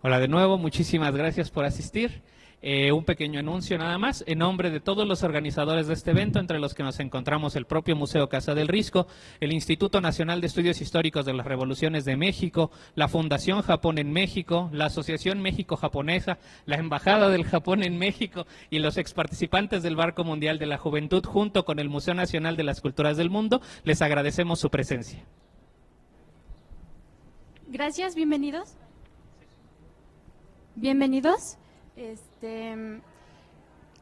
Hola de nuevo, muchísimas gracias por asistir. Un pequeño anuncio nada más, en nombre de todos los organizadores de este evento, entre los que nos encontramos el propio Museo Casa del Risco, el Instituto Nacional de Estudios Históricos de las Revoluciones de México, la Fundación Japón en México, la Asociación México-Japonesa, la Embajada del Japón en México y los exparticipantes del Barco Mundial de la Juventud, junto con el Museo Nacional de las Culturas del Mundo, les agradecemos su presencia. Gracias, bienvenidos. Bienvenidos.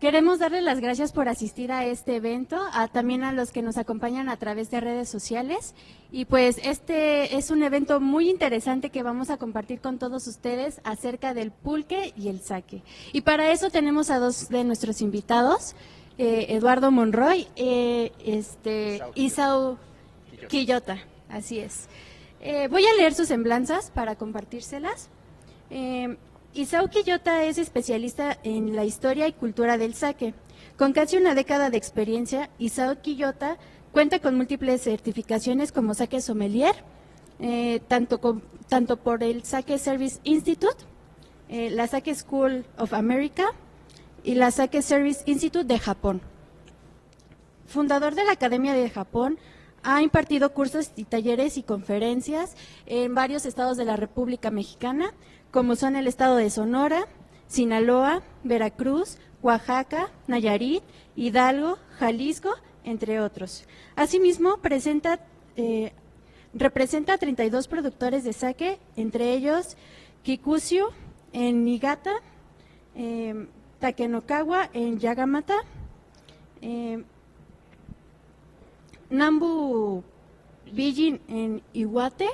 Queremos darles las gracias por asistir a este evento, también a los que nos acompañan a través de redes sociales. Y pues este es un evento muy interesante que vamos a compartir con todos ustedes acerca del pulque y el sake. Y para eso tenemos a dos de nuestros invitados, Eduardo Monroy, Isao Quillota, así es. Voy a leer sus semblanzas para compartírselas. Isao Quillota es especialista en la historia y cultura del sake. Con casi una década de experiencia, Isao Quillota cuenta con múltiples certificaciones como sake sommelier, tanto por el Sake Service Institute, la Sake School of America y la Sake Service Institute de Japón. Fundador de la Academia de Japón, ha impartido cursos y talleres y conferencias en varios estados de la República Mexicana, como son el estado de Sonora, Sinaloa, Veracruz, Oaxaca, Nayarit, Hidalgo, Jalisco, entre otros. Asimismo, representa a 32 productores de sake, entre ellos Kikusiu en Niigata, Takenokawa en Yagamata, Nambu Bijin en Iwate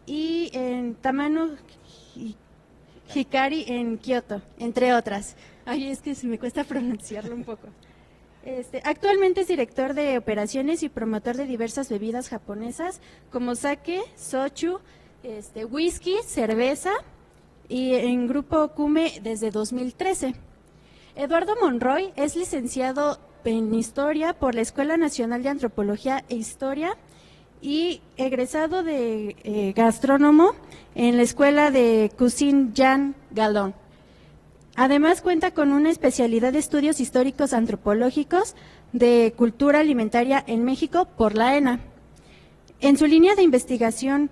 y en Tamano Hikari en Kioto, entre otras. Ay, es que se me cuesta pronunciarlo un poco. Actualmente es director de operaciones y promotor de diversas bebidas japonesas como sake, sochu, whisky, cerveza y en Grupo Kume desde 2013. Eduardo Monroy es licenciado en Historia por la Escuela Nacional de Antropología e Historia y egresado de gastrónomo en la Escuela de Cuisine Jean Gallon. Además cuenta con una especialidad de estudios históricos antropológicos de cultura alimentaria en México por la ENA. En su línea de investigación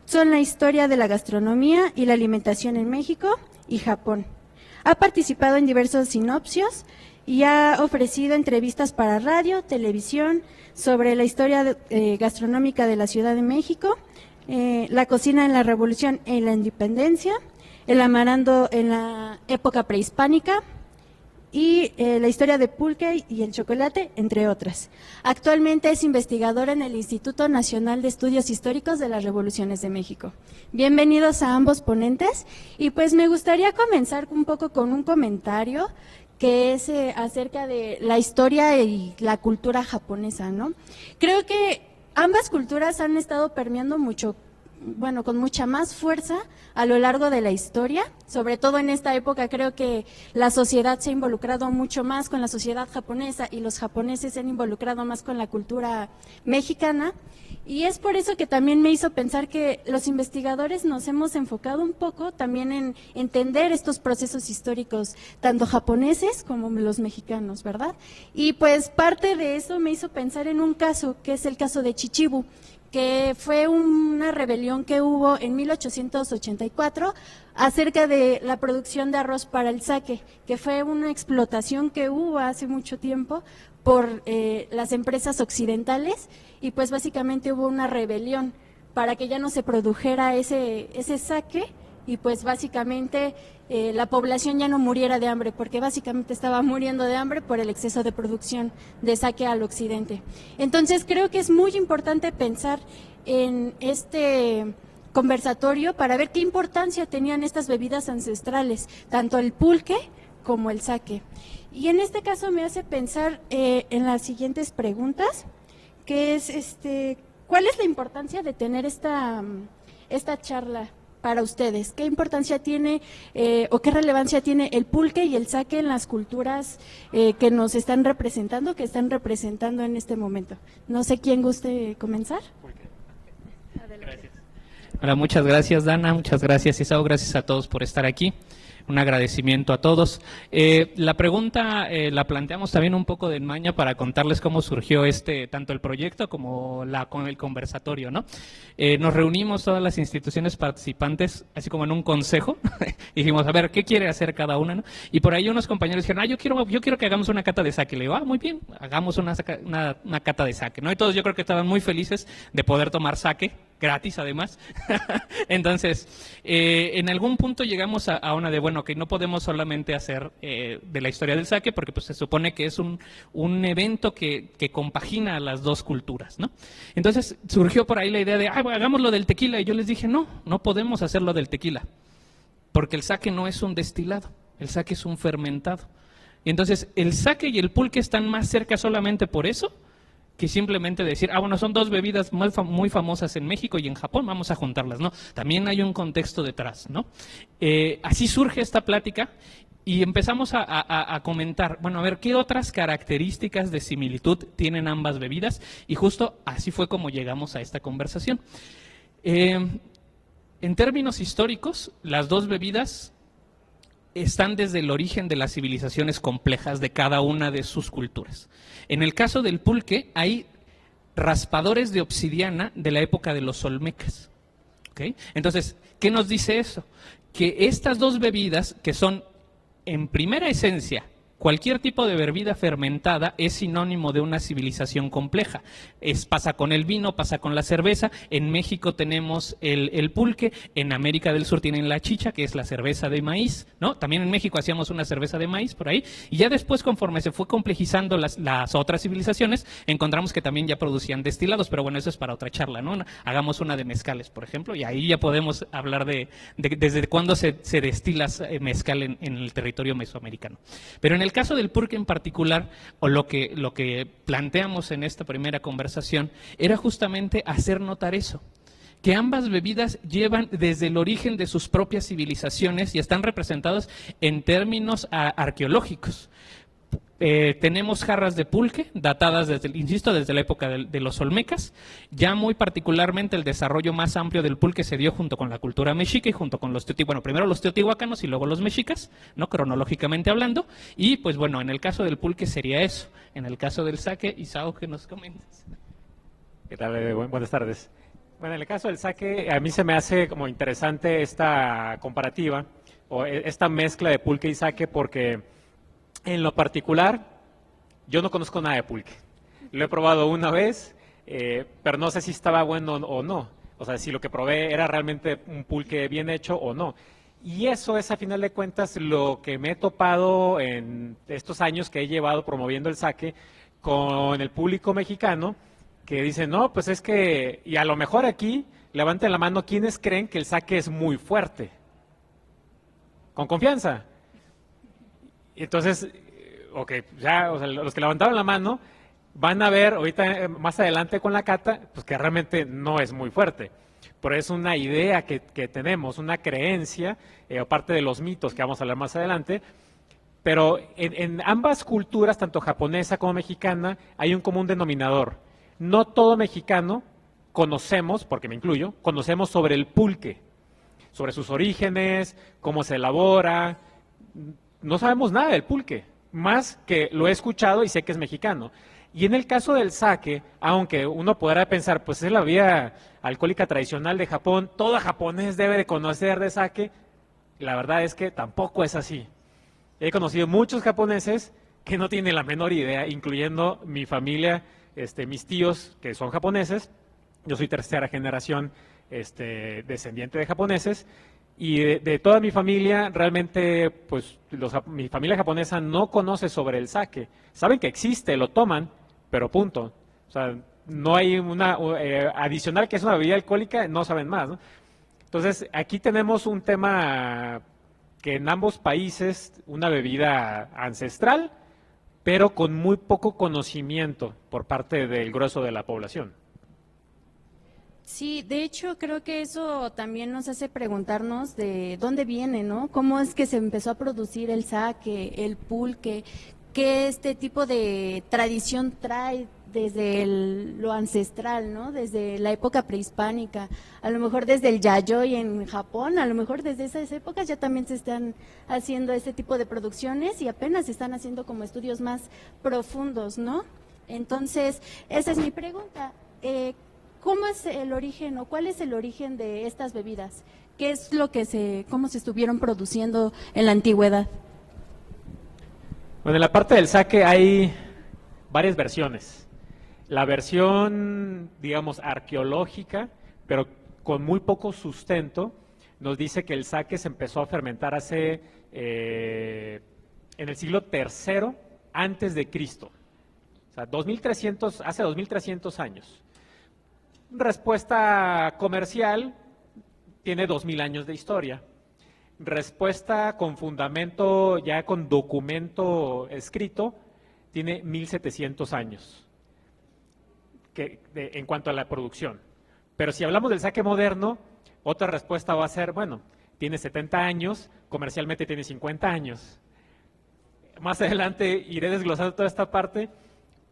son la historia de la gastronomía y la alimentación en México y Japón. Ha participado en diversos sinopsios y ha ofrecido entrevistas para radio, televisión, sobre la historia gastronómica de la Ciudad de México, la cocina en la Revolución e la Independencia, el amaranto en la época prehispánica y la historia de pulque y el chocolate, entre otras. Actualmente es investigadora en el Instituto Nacional de Estudios Históricos de las Revoluciones de México. Bienvenidos a ambos ponentes y pues me gustaría comenzar un poco con un comentario que es acerca de la historia y la cultura japonesa, ¿no? Creo que ambas culturas han estado permeando mucho, bueno, con mucha más fuerza a lo largo de la historia, sobre todo en esta época. Creo que la sociedad se ha involucrado mucho más con la sociedad japonesa y los japoneses se han involucrado más con la cultura mexicana, y es por eso que también me hizo pensar que los investigadores nos hemos enfocado un poco también en entender estos procesos históricos, tanto japoneses como los mexicanos, ¿verdad? Y pues parte de eso me hizo pensar en un caso, que es el caso de Chichibu, que fue una rebelión que hubo en 1884 acerca de la producción de arroz para el sake, que fue una explotación que hubo hace mucho tiempo por las empresas occidentales, y pues básicamente hubo una rebelión para que ya no se produjera ese sake, y pues básicamente la población ya no muriera de hambre, porque básicamente estaba muriendo de hambre por el exceso de producción de sake al occidente. Entonces creo que es muy importante pensar en este conversatorio para ver qué importancia tenían estas bebidas ancestrales, tanto el pulque como el sake. Y en este caso me hace pensar en las siguientes preguntas, que es ¿cuál es la importancia de tener esta charla para ustedes? ¿Qué importancia tiene o qué relevancia tiene el pulque y el sake en las culturas que nos están representando, en este momento? No sé quién guste comenzar. Gracias. Hola, muchas gracias, Dana, muchas gracias, Isao, gracias a todos por estar aquí. Un agradecimiento a todos. La pregunta la planteamos también un poco de enmaña para contarles cómo surgió tanto el proyecto como con el conversatorio, ¿no? Nos reunimos todas las instituciones participantes, así como en un consejo, y dijimos, a ver, ¿qué quiere hacer cada una, no? Y por ahí unos compañeros dijeron, yo quiero que hagamos una cata de sake. Le digo, muy bien, hagamos una cata de sake, ¿no? Y todos yo creo que estaban muy felices de poder tomar sake, gratis además. Entonces, en algún punto llegamos a una de, bueno, que no podemos solamente hacer de la historia del sake, porque pues se supone que es un evento que compagina a las dos culturas, ¿no? Entonces surgió por ahí la idea de, hagamos lo del tequila, y yo les dije, no podemos hacerlo del tequila, porque el sake no es un destilado, el sake es un fermentado. Y entonces el sake y el pulque están más cerca solamente por eso, que simplemente decir, son dos bebidas muy famosas en México y en Japón, vamos a juntarlas, ¿no? También hay un contexto detrás, ¿no? Así surge esta plática y empezamos a comentar, bueno, a ver, ¿qué otras características de similitud tienen ambas bebidas? Y justo así fue como llegamos a esta conversación. En términos históricos, las dos bebidas están desde el origen de las civilizaciones complejas de cada una de sus culturas. En el caso del pulque, hay raspadores de obsidiana de la época de los olmecas. ¿Okay? Entonces, ¿qué nos dice eso? Que estas dos bebidas, que son en primera esencia cualquier tipo de bebida fermentada, es sinónimo de una civilización compleja. Pasa con el vino, pasa con la cerveza. En México tenemos el pulque, en América del Sur tienen la chicha, que es la cerveza de maíz, ¿no? También en México hacíamos una cerveza de maíz por ahí, y ya después, conforme se fue complejizando las otras civilizaciones, encontramos que también ya producían destilados, pero bueno, eso es para otra charla, ¿no? Hagamos una de mezcales, por ejemplo, y ahí ya podemos hablar de desde cuándo se destila mezcal en el territorio mesoamericano. Pero en el caso del pulque en particular, o lo que planteamos en esta primera conversación, era justamente hacer notar eso, que ambas bebidas llevan desde el origen de sus propias civilizaciones y están representadas en términos arqueológicos. Tenemos jarras de pulque datadas desde la época de los olmecas. Ya muy particularmente el desarrollo más amplio del pulque se dio junto con la cultura mexica y junto con primero los teotihuacanos y luego los mexicas, ¿no? Cronológicamente hablando. Y pues bueno, en el caso del pulque sería eso. En el caso del sake, Isao, ¿qué nos comentas? ¿Qué tal? Buenas tardes. Bueno, en el caso del sake, a mí se me hace como interesante esta comparativa o esta mezcla de pulque y sake, porque en lo particular, yo no conozco nada de pulque. Lo he probado una vez, pero no sé si estaba bueno o no. O sea, si lo que probé era realmente un pulque bien hecho o no. Y eso es, a final de cuentas, lo que me he topado en estos años que he llevado promoviendo el sake con el público mexicano, que dicen, no, pues es que, y a lo mejor aquí, levanten la mano, ¿quiénes creen que el sake es muy fuerte? Con confianza. Entonces, ya, o sea, los que levantaron la mano van a ver ahorita más adelante con la cata, pues que realmente no es muy fuerte. Pero es una idea que tenemos, una creencia, aparte de los mitos que vamos a hablar más adelante. Pero en ambas culturas, tanto japonesa como mexicana, hay un común denominador. No todo mexicano conocemos, porque me incluyo, conocemos sobre el pulque, sobre sus orígenes, cómo se elabora. No sabemos nada del pulque, más que lo he escuchado y sé que es mexicano. Y en el caso del sake, aunque uno podrá pensar, pues es la bebida alcohólica tradicional de Japón, todo japonés debe de conocer de sake, la verdad es que tampoco es así. He conocido muchos japoneses que no tienen la menor idea, incluyendo mi familia, mis tíos que son japoneses. Yo soy tercera generación descendiente de japoneses. Y de toda mi familia, realmente, pues, mi familia japonesa no conoce sobre el sake. Saben que existe, lo toman, pero punto. O sea, no hay una adicional que es una bebida alcohólica, no saben más, ¿no? Entonces, aquí tenemos un tema que en ambos países, una bebida ancestral, pero con muy poco conocimiento por parte del grueso de la población. Sí, de hecho creo que eso también nos hace preguntarnos de dónde viene, ¿no? ¿Cómo es que se empezó a producir el sake, el pulque? ¿Qué tipo de tradición trae lo ancestral, ¿no? Desde la época prehispánica, a lo mejor desde el yayoi en Japón, a lo mejor desde esas épocas ya también se están haciendo este tipo de producciones y apenas se están haciendo como estudios más profundos, ¿no? Entonces, esa es mi pregunta. ¿Cómo es el origen o cuál es el origen de estas bebidas? ¿Qué es cómo se estuvieron produciendo en la antigüedad? Bueno, en la parte del sake hay varias versiones. La versión, digamos, arqueológica, pero con muy poco sustento, nos dice que el sake se empezó a fermentar en el siglo III antes de Cristo. O sea, hace 2300 años. Respuesta comercial tiene 2000 años de historia. Respuesta con fundamento, ya con documento escrito, tiene 1700 años en cuanto a la producción. Pero si hablamos del sake moderno, otra respuesta va a ser, bueno, tiene 70 años, comercialmente tiene 50 años. Más adelante iré desglosando toda esta parte,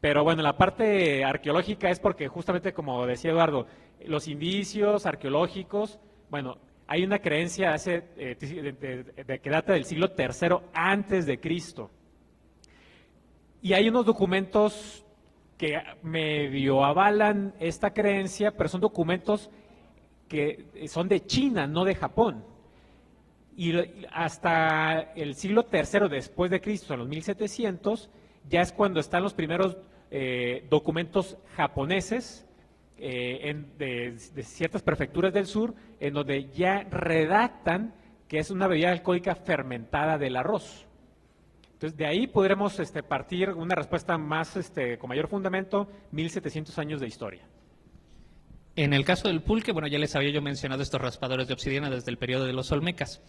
pero bueno, la parte arqueológica es porque justamente, como decía Eduardo, los indicios arqueológicos, bueno, hay una creencia que data del siglo III antes de Cristo. Y hay unos documentos que medio avalan esta creencia, pero son documentos que son de China, no de Japón. Y hasta el siglo III después de Cristo, en los 1700, ya es cuando están los primeros documentos japoneses de ciertas prefecturas del sur, en donde ya redactan que es una bebida alcohólica fermentada del arroz. Entonces, de ahí podremos partir una respuesta más con mayor fundamento, 1700 años de historia. En el caso del pulque, bueno, ya les había yo mencionado estos raspadores de obsidiana desde el periodo de los olmecas,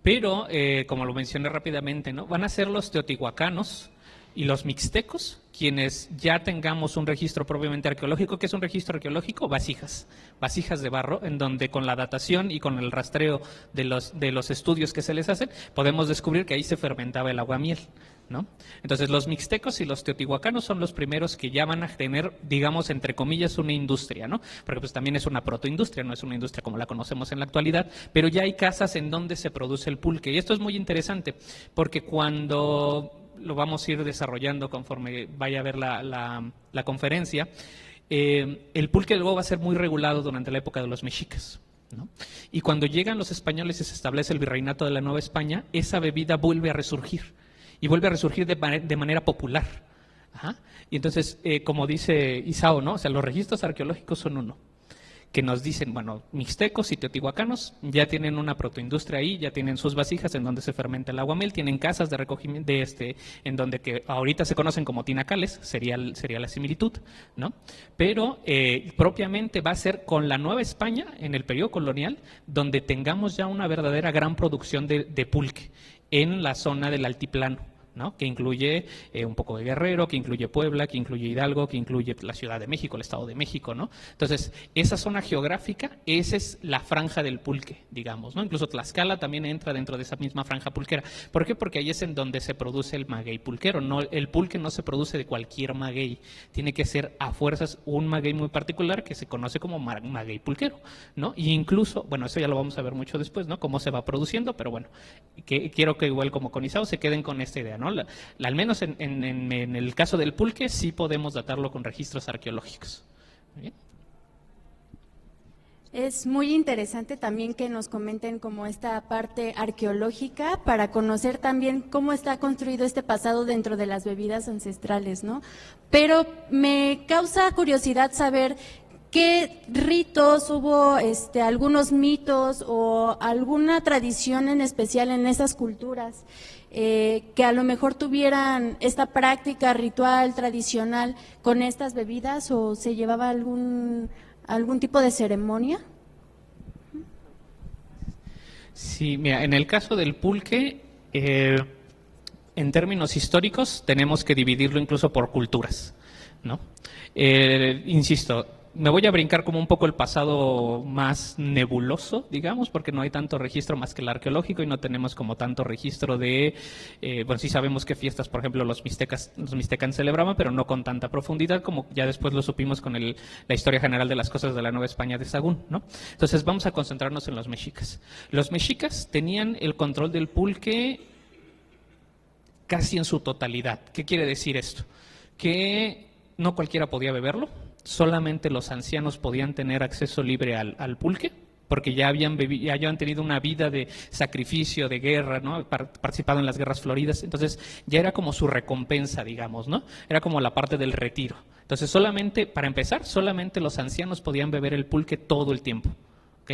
pero como lo mencioné rápidamente, ¿no? Van a ser los teotihuacanos y los mixtecos quienes ya tengamos un registro propiamente arqueológico. ¿Qué es un registro arqueológico? Vasijas de barro, en donde con la datación y con el rastreo de los estudios que se les hacen, podemos descubrir que ahí se fermentaba el aguamiel, ¿no? Entonces, los mixtecos y los teotihuacanos son los primeros que ya van a tener, digamos, entre comillas, una industria, ¿no? Porque pues también es una protoindustria, no es una industria como la conocemos en la actualidad, pero ya hay casas en donde se produce el pulque. Y esto es muy interesante, porque cuando lo vamos a ir desarrollando conforme vaya a ver la conferencia, el pulque luego va a ser muy regulado durante la época de los mexicas, ¿no? Y cuando llegan los españoles y se establece el virreinato de la Nueva España, esa bebida vuelve a resurgir, y vuelve a resurgir de manera popular. Ajá. Y entonces, como dice Isao, ¿no? O sea, los registros arqueológicos son uno, que nos dicen, bueno, mixtecos y teotihuacanos ya tienen una protoindustria ahí, ya tienen sus vasijas en donde se fermenta el aguamiel, tienen casas de recogimiento en donde que ahorita se conocen como tinacales, sería la similitud, ¿no? Pero propiamente va a ser con la Nueva España, en el periodo colonial, donde tengamos ya una verdadera gran producción de pulque en la zona del altiplano, ¿no? Que incluye un poco de Guerrero, que incluye Puebla, que incluye Hidalgo, que incluye la Ciudad de México, el Estado de México, ¿no? Entonces, esa zona geográfica, esa es la franja del pulque, digamos, ¿no? Incluso Tlaxcala también entra dentro de esa misma franja pulquera. ¿Por qué? Porque ahí es en donde se produce el maguey pulquero. No, el pulque no se produce de cualquier maguey, tiene que ser a fuerzas un maguey muy particular que se conoce como maguey pulquero, ¿no? Y incluso, bueno, eso ya lo vamos a ver mucho después, ¿no? Cómo se va produciendo, pero bueno, quiero que igual como con Isao se queden con esta idea, ¿no? Al menos en el caso del pulque sí podemos datarlo con registros arqueológicos. ¿Bien? Es muy interesante también que nos comenten como esta parte arqueológica para conocer también cómo está construido este pasado dentro de las bebidas ancestrales, ¿no? Pero me causa curiosidad saber ¿qué ritos hubo, algunos mitos o alguna tradición en especial en esas culturas que a lo mejor tuvieran esta práctica ritual tradicional con estas bebidas o se llevaba algún tipo de ceremonia? Sí, mira, en el caso del pulque, en términos históricos tenemos que dividirlo incluso por culturas, ¿no? Insisto, me voy a brincar como un poco el pasado más nebuloso, digamos, porque no hay tanto registro más que el arqueológico y no tenemos como tanto registro de, bueno, sí sabemos qué fiestas, por ejemplo, los mixtecas celebraban, pero no con tanta profundidad como ya después lo supimos con la historia general de las cosas de la Nueva España de Sahagún, ¿no? Entonces vamos a concentrarnos en los mexicas. Los mexicas tenían el control del pulque casi en su totalidad. ¿Qué quiere decir esto? Que no cualquiera podía beberlo, solamente los ancianos podían tener acceso libre al pulque, porque ya habían tenido una vida de sacrificio, de guerra, ¿no? Participado en las guerras floridas, entonces ya era como su recompensa, digamos, ¿no? Era como la parte del retiro. Entonces solamente, para empezar, solamente los ancianos podían beber el pulque todo el tiempo, ¿ok?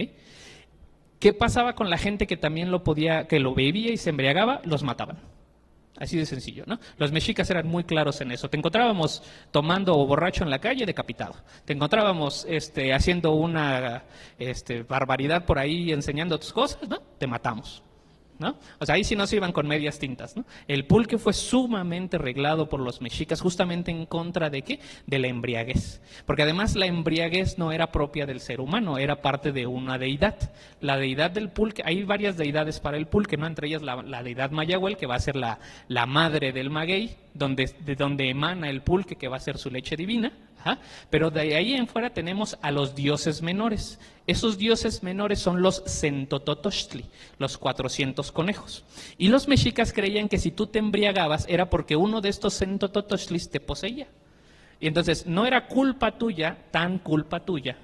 ¿Qué pasaba con la gente que también que lo bebía y se embriagaba? Los mataban. Así de sencillo, ¿no? Los mexicas eran muy claros en eso. Te encontrábamos tomando o borracho en la calle, decapitado. Te encontrábamos haciendo una barbaridad por ahí, enseñando tus cosas, ¿no? Te matamos, ¿no? O sea, ahí sí no se iban con medias tintas, ¿no? El pulque fue sumamente reglado por los mexicas, justamente en contra ¿de qué? De la embriaguez. Porque además la embriaguez no era propia del ser humano, era parte de una deidad. La deidad del pulque, hay varias deidades para el pulque, ¿no? Entre ellas la deidad Mayahuel, que va a ser la madre del maguey, de donde emana el pulque, que va a ser su leche divina. Ajá. Pero de ahí en fuera tenemos a los dioses menores. Esos dioses menores son los Centototochtli, los 400 conejos. Y los mexicas creían que si tú te embriagabas era porque uno de estos Centototochtlis te poseía. Y entonces no era culpa tuya, tan culpa tuya,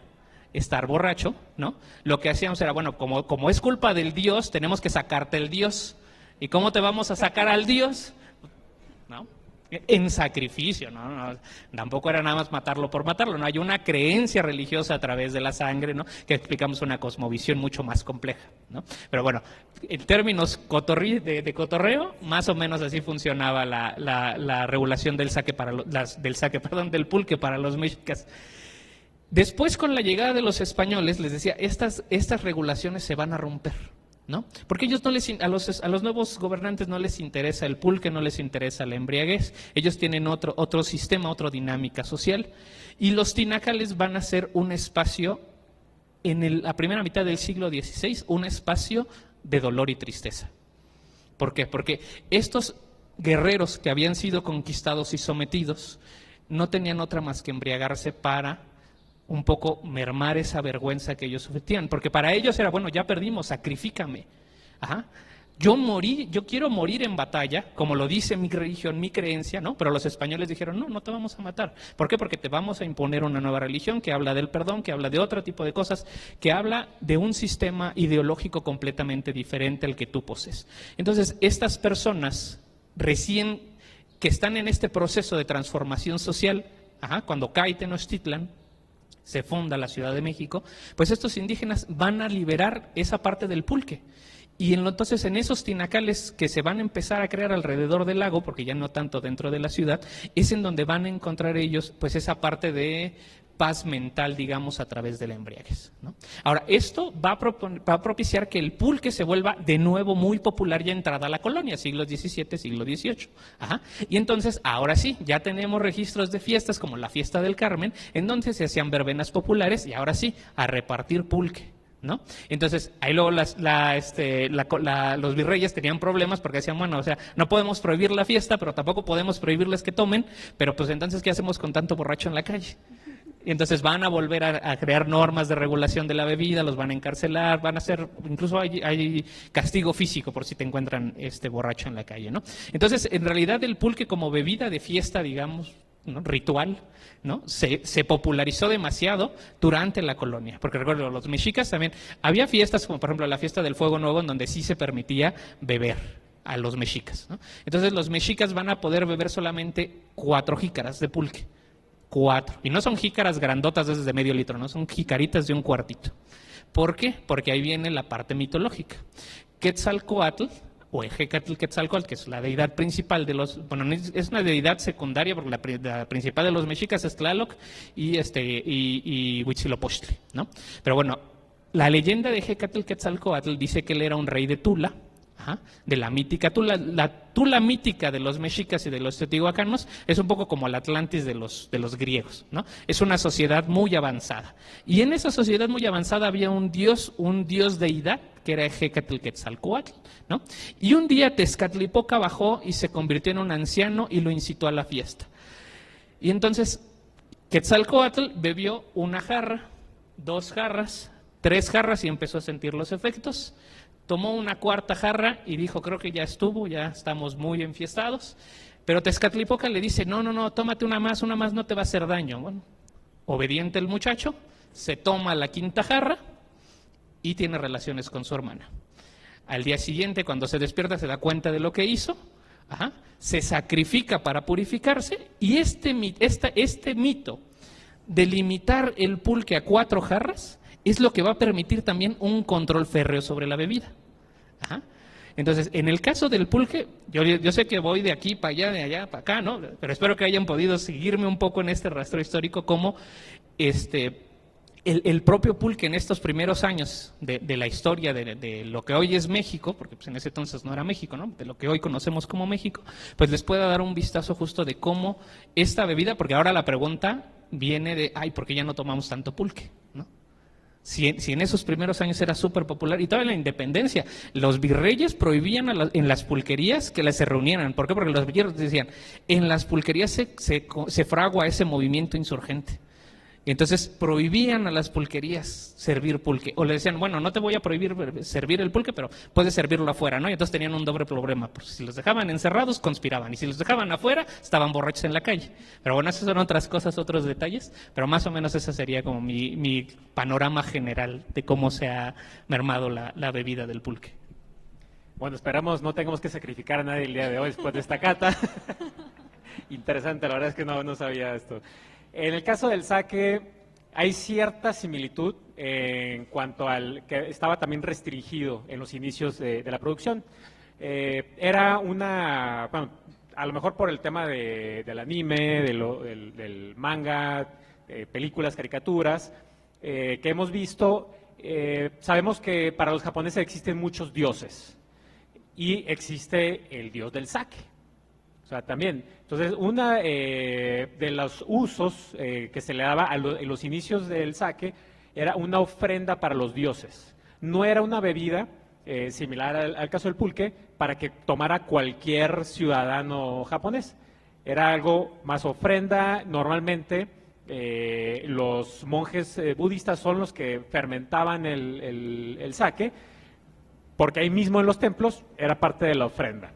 estar borracho, ¿no? Lo que hacíamos era, bueno, como es culpa del dios, tenemos que sacarte el dios. ¿Y cómo te vamos a sacar al dios? ¿No? En sacrificio, ¿no? Tampoco era nada más matarlo por matarlo, ¿no? Hay una creencia religiosa a través de la sangre, ¿no? Que explicamos una cosmovisión mucho más compleja, ¿no? Pero bueno, en términos de cotorreo, más o menos así funcionaba la regulación del del pulque para los mexicas. Después, con la llegada de los españoles, les decía, estas regulaciones se van a romper, ¿no? Porque ellos a los nuevos gobernantes no les interesa el pulque, no les interesa la embriaguez. Ellos tienen otro sistema, otra dinámica social. Y los tinacales van a ser un espacio, la primera mitad del siglo XVI, un espacio de dolor y tristeza. ¿Por qué? Porque estos guerreros que habían sido conquistados y sometidos no tenían otra más que embriagarse para un poco mermar esa vergüenza que ellos sufrían, porque para ellos era, bueno, ya perdimos, sacrifícame. Ajá. Yo quiero morir en batalla, como lo dice mi religión, mi creencia, ¿no? Pero los españoles dijeron, no te vamos a matar. ¿Por qué? Porque te vamos a imponer una nueva religión que habla del perdón, que habla de otro tipo de cosas, que habla de un sistema ideológico completamente diferente al que tú posees. Entonces, estas personas recién que están en este proceso de transformación social, cuando cae Tenochtitlan, se funda la Ciudad de México, pues estos indígenas van a liberar esa parte del pulque. Y entonces en esos tinacales que se van a empezar a crear alrededor del lago, porque ya no tanto dentro de la ciudad, es en donde van a encontrar ellos pues esa parte de paz mental, digamos, a través de la embriaguez, ¿no? Ahora, esto va a propiciar que el pulque se vuelva de nuevo muy popular ya entrada a la colonia, siglo XVII, siglo XVIII. Y entonces, ahora sí, ya tenemos registros de fiestas como la fiesta del Carmen, en donde se hacían verbenas populares y ahora sí, a repartir pulque, ¿no? Entonces, ahí luego los virreyes tenían problemas porque decían, bueno, o sea, no podemos prohibir la fiesta, pero tampoco podemos prohibirles que tomen, pero pues entonces, ¿qué hacemos con tanto borracho en la calle? Y entonces van a volver a crear normas de regulación de la bebida, los van a encarcelar, van a hacer, incluso hay castigo físico por si te encuentran borracho en la calle, ¿no? Entonces, en realidad el pulque como bebida de fiesta, digamos, ¿no? Ritual, ¿no? Se popularizó demasiado durante la colonia, porque recuerdo, los mexicas también, había fiestas como por ejemplo la fiesta del Fuego Nuevo en donde sí se permitía beber a los mexicas, ¿no? Entonces los mexicas van a poder beber solamente 4 jícaras de pulque. 4. Y no son jícaras grandotas desde medio litro, no, son jicaritas de un cuartito. ¿Por qué? Porque ahí viene la parte mitológica. Quetzalcóatl, o Ejecatl-Quetzalcóatl, que es la deidad principal de los, bueno, es una deidad secundaria, porque la principal de los mexicas es Tlaloc y Huitzilopochtli, ¿no? Pero bueno, la leyenda de Ejecatl-Quetzalcóatl dice que él era un rey de Tula, Ajá, de la mítica Tula. La Tula mítica de los mexicas y de los teotihuacanos es un poco como la Atlantis de los griegos, ¿no? Es una sociedad muy avanzada. Y en esa sociedad muy avanzada había un dios deidad, que era Hecatl-Quetzalcóatl, ¿no? Y un día Tezcatlipoca bajó y se convirtió en un anciano y lo incitó a la fiesta. Y entonces Quetzalcóatl bebió una jarra, 2 jarras, 3 jarras y empezó a sentir los efectos. Tomó una 4ª jarra y dijo, creo que ya estuvo, ya estamos muy enfiestados. Pero Tezcatlipoca le dice, no, tómate una más no te va a hacer daño. Bueno, obediente el muchacho, se toma la 5ª jarra y tiene relaciones con su hermana. Al día siguiente, cuando se despierta, se da cuenta de lo que hizo, se sacrifica para purificarse, y este mito de limitar el pulque a 4 jarras es lo que va a permitir también un control férreo sobre la bebida. Entonces, en el caso del pulque, yo sé que voy de aquí para allá, de allá para acá, ¿no? Pero espero que hayan podido seguirme un poco en este rastro histórico, como el propio pulque en estos primeros años de la historia de lo que hoy es México, porque pues en ese entonces no era México, ¿no? De lo que hoy conocemos como México, pues les pueda dar un vistazo justo de cómo esta bebida, porque ahora la pregunta viene de, ¿por qué ya no tomamos tanto pulque, ¿no? Si en esos primeros años era súper popular, y todavía en la independencia, los virreyes prohibían en las pulquerías que se reunieran. ¿Por qué? Porque los virreyes decían, en las pulquerías se fragua ese movimiento insurgente. Y entonces prohibían a las pulquerías servir pulque. O le decían, bueno, no te voy a prohibir servir el pulque, pero puedes servirlo afuera, ¿no? Y entonces tenían un doble problema. Porque si los dejaban encerrados, conspiraban. Y si los dejaban afuera, estaban borrachos en la calle. Pero bueno, esas son otras cosas, otros detalles. Pero más o menos esa sería como mi panorama general de cómo se ha mermado la bebida del pulque. Bueno, esperamos no tengamos que sacrificar a nadie el día de hoy después de esta cata. Interesante, la verdad es que no sabía esto. En el caso del sake hay cierta similitud en cuanto al que estaba también restringido en los inicios de la producción. Era una, bueno, a lo mejor por el tema del anime, del manga, películas, caricaturas que hemos visto, sabemos que para los japoneses existen muchos dioses y existe el dios del sake. O sea, también. Entonces, una de los usos que se le daba en los inicios del sake era una ofrenda para los dioses. No era una bebida similar al caso del pulque para que tomara cualquier ciudadano japonés. Era algo más ofrenda. Normalmente los monjes budistas son los que fermentaban el sake, porque ahí mismo en los templos era parte de la ofrenda.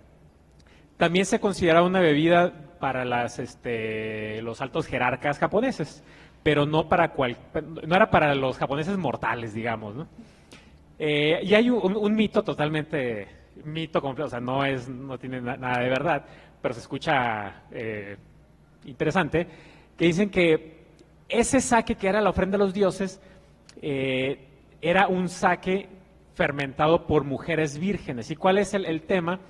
También se consideraba una bebida para los altos jerarcas japoneses, pero no era para los japoneses mortales, digamos, ¿no? Y hay un mito totalmente, mito completo, o sea, no tiene nada de verdad, pero se escucha interesante, que dicen que ese sake que era la ofrenda a los dioses era un sake fermentado por mujeres vírgenes. ¿Y cuál es el tema?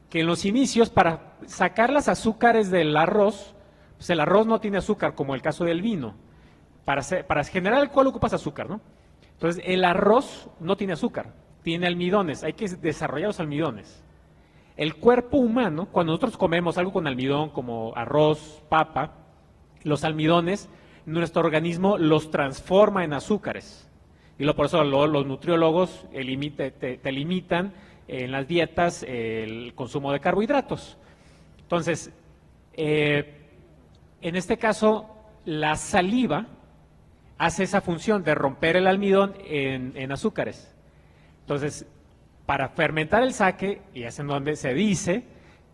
Que en los inicios, para sacar las azúcares del arroz, pues el arroz no tiene azúcar, como el caso del vino. Para generar alcohol ocupas azúcar, ¿no? Entonces, el arroz no tiene azúcar, tiene almidones, hay que desarrollar los almidones. El cuerpo humano, cuando nosotros comemos algo con almidón, como arroz, papa, los almidones, nuestro organismo los transforma en azúcares. Y por eso los nutriólogos te limitan en las dietas el consumo de carbohidratos. Entonces, en este caso, la saliva hace esa función de romper el almidón en azúcares. Entonces, para fermentar el sake, y es en donde se dice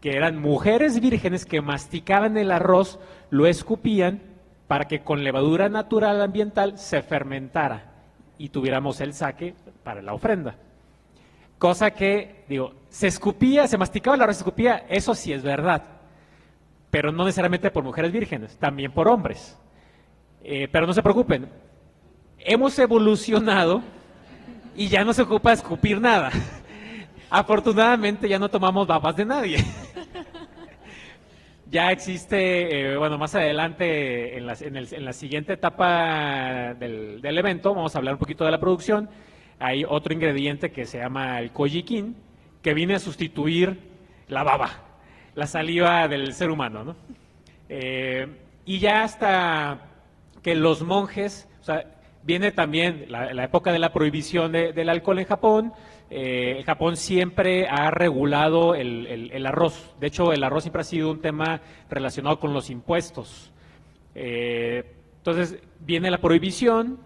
que eran mujeres vírgenes que masticaban el arroz, lo escupían para que con levadura natural ambiental se fermentara y tuviéramos el sake para la ofrenda. Cosa que, se escupía, se masticaba el arroz, se escupía, eso sí es verdad, pero no necesariamente por mujeres vírgenes, también por hombres. Pero no se preocupen, hemos evolucionado y ya no se ocupa escupir nada. Afortunadamente ya no tomamos babas de nadie. Ya existe, más adelante, en la siguiente etapa del evento, vamos a hablar un poquito de la producción. Hay otro ingrediente que se llama el kojikin, que viene a sustituir la baba, la saliva del ser humano, ¿no? Y ya hasta que los monjes, o sea, viene también la época de la prohibición del alcohol en Japón. Japón siempre ha regulado el arroz. De hecho, el arroz siempre ha sido un tema relacionado con los impuestos. Entonces, viene la prohibición.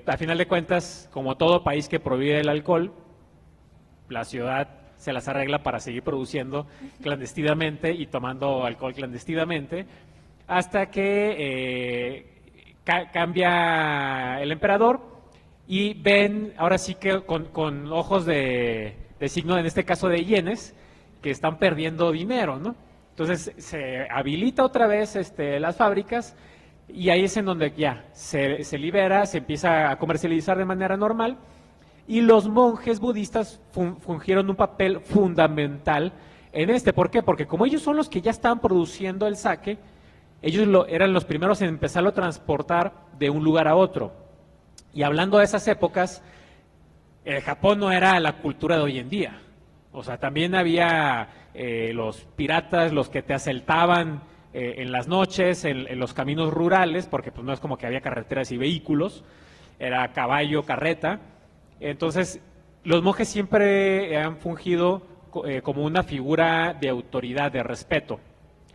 A final de cuentas, como todo país que prohíbe el alcohol, la ciudad se las arregla para seguir produciendo clandestinamente y tomando alcohol clandestinamente, hasta que cambia el emperador y ven, ahora sí que con ojos de signo, en este caso de yenes, que están perdiendo dinero, ¿no? Entonces se habilita otra vez las fábricas y ahí es en donde ya se libera, se empieza a comercializar de manera normal. Y los monjes budistas fungieron un papel fundamental en ¿Por qué? Porque como ellos son los que ya estaban produciendo el sake, ellos eran los primeros en empezarlo a transportar de un lugar a otro. Y hablando de esas épocas, Japón no era la cultura de hoy en día. O sea, también había los piratas, los que te asaltaban en las noches, en los caminos rurales, porque pues no es como que había carreteras y vehículos, era caballo, carreta. Entonces, los monjes siempre han fungido como una figura de autoridad, de respeto.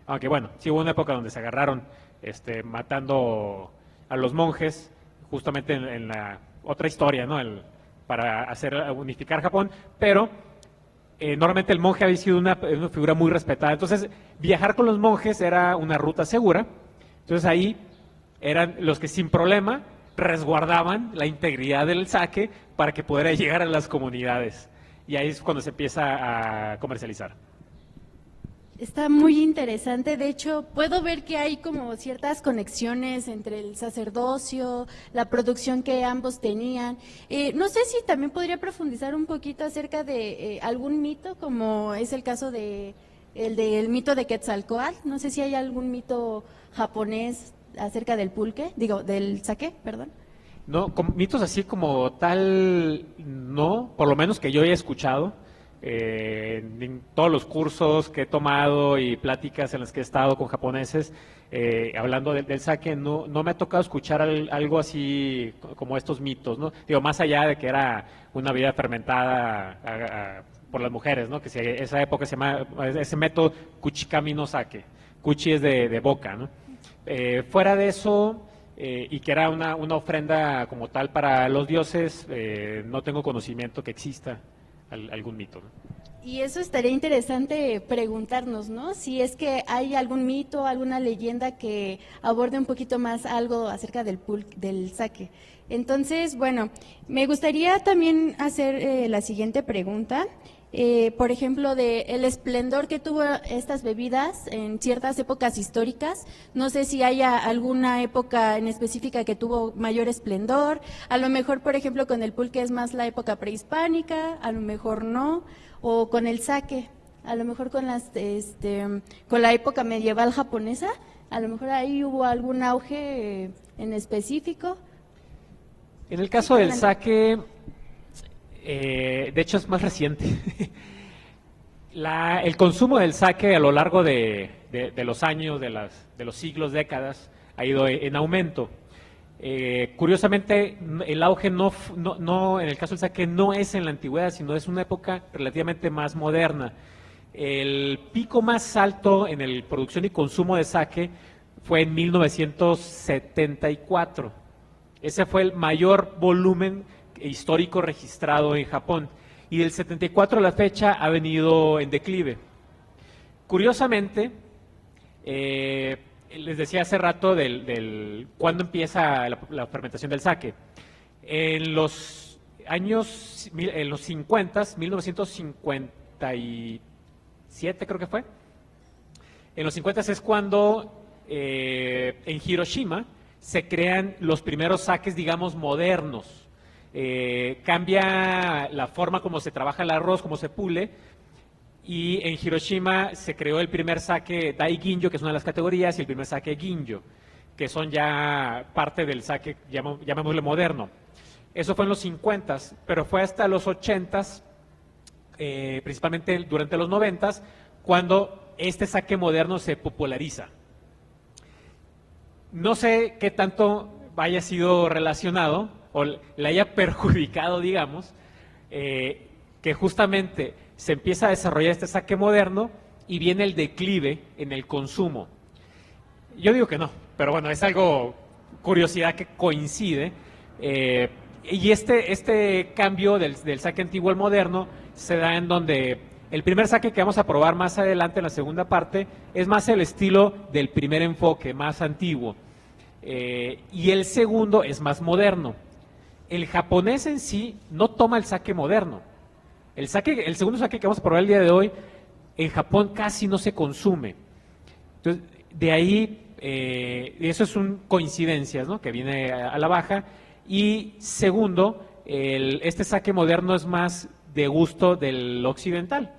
Aunque bueno, sí hubo una época donde se agarraron matando a los monjes, justamente en la otra historia, ¿no? Para unificar Japón, pero normalmente el monje había sido una figura muy respetada. Entonces, viajar con los monjes era una ruta segura. Entonces, ahí eran los que sin problema resguardaban la integridad del sake para que pudiera llegar a las comunidades. Y ahí es cuando se empieza a comercializar. Está muy interesante. De hecho, puedo ver que hay como ciertas conexiones entre el sacerdocio, la producción que ambos tenían. No sé si también podría profundizar un poquito acerca de algún mito, como es el caso del mito de Quetzalcóatl. No sé si hay algún mito japonés acerca del del sake, perdón. No, mitos así como tal, no, por lo menos que yo haya escuchado. En todos los cursos que he tomado y pláticas en las que he estado con japoneses hablando del sake, no me ha tocado escuchar algo así como estos mitos, ¿no? Digo, más allá de que era una bebida fermentada por las mujeres, ¿no? Que esa época se llama ese método kuchikami no sake. Kuchi es de boca, ¿no? Fuera de eso, y que era una ofrenda como tal para los dioses, no tengo conocimiento que exista algún mito, ¿no? Y eso estaría interesante preguntarnos, ¿no? Si es que hay algún mito, alguna leyenda que aborde un poquito más algo acerca del sake. Entonces, bueno, me gustaría también hacer la siguiente pregunta. Por ejemplo, el esplendor que tuvo estas bebidas en ciertas épocas históricas. No sé si haya alguna época en específica que tuvo mayor esplendor. A lo mejor, por ejemplo, con el pulque es más la época prehispánica, a lo mejor no, o con el sake, a lo mejor con la época medieval japonesa, a lo mejor ahí hubo algún auge en específico. En el caso del sake, de hecho es más reciente. El consumo del sake a lo largo de los años, de los siglos, décadas, ha ido en aumento. Curiosamente, el auge no, en el caso del sake no es en la antigüedad, sino es una época relativamente más moderna. El pico más alto en la producción y consumo de sake fue en 1974. Ese fue el mayor volumen histórico registrado en Japón. Y del 74 a la fecha ha venido en declive. Curiosamente, les decía hace rato cuándo empieza la fermentación del sake. En los 50, 1957 creo que fue. En los 50 es cuando en Hiroshima se crean los primeros sakes, digamos, modernos. Cambia la forma como se trabaja el arroz, como se pule, y en Hiroshima se creó el primer sake Dai Ginjo, que es una de las categorías, y el primer sake Ginjo, que son ya parte del sake, llamémosle moderno. Eso fue en los 50, pero fue hasta los 80, principalmente durante los 90s, cuando este sake moderno se populariza. No sé qué tanto haya sido relacionado o le haya perjudicado, digamos, que justamente se empieza a desarrollar este sake moderno y viene el declive en el consumo. Yo digo que no, pero bueno, es algo, curiosidad que coincide. Y este cambio del sake antiguo al moderno se da en donde el primer sake que vamos a probar más adelante en la segunda parte es más el estilo del primer enfoque, más antiguo. Y el segundo es más moderno. El japonés en sí no toma el sake moderno. El segundo sake que vamos a probar el día de hoy, en Japón casi no se consume. Entonces, de ahí, eso es un coincidencias, ¿no?, que viene a la baja. Y segundo, este sake moderno es más de gusto del occidental,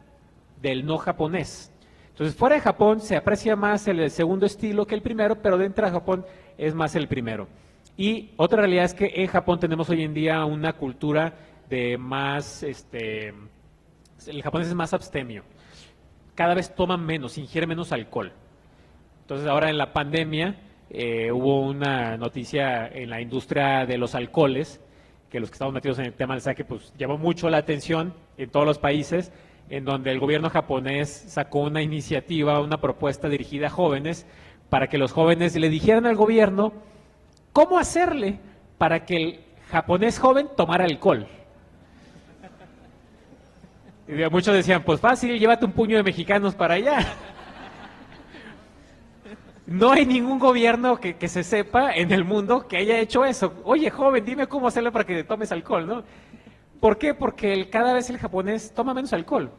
del no japonés. Entonces, fuera de Japón se aprecia más el segundo estilo que el primero, pero dentro de Japón es más el primero. Y otra realidad es que en Japón tenemos hoy en día una cultura de más, el japonés es más abstemio. Cada vez toman menos, ingiere menos alcohol. Entonces, ahora en la pandemia hubo una noticia en la industria de los alcoholes, que los que estamos metidos en el tema del sake, pues llamó mucho la atención en todos los países, en donde el gobierno japonés sacó una iniciativa, una propuesta dirigida a jóvenes, para que los jóvenes le dijeran al gobierno cómo hacerle para que el japonés joven tomara alcohol. Y muchos decían, pues fácil, llévate un puño de mexicanos para allá. No hay ningún gobierno que se sepa en el mundo que haya hecho eso. Oye, joven, dime cómo hacerlo para que tomes alcohol, ¿no? ¿Por qué? Porque cada vez el japonés toma menos alcohol.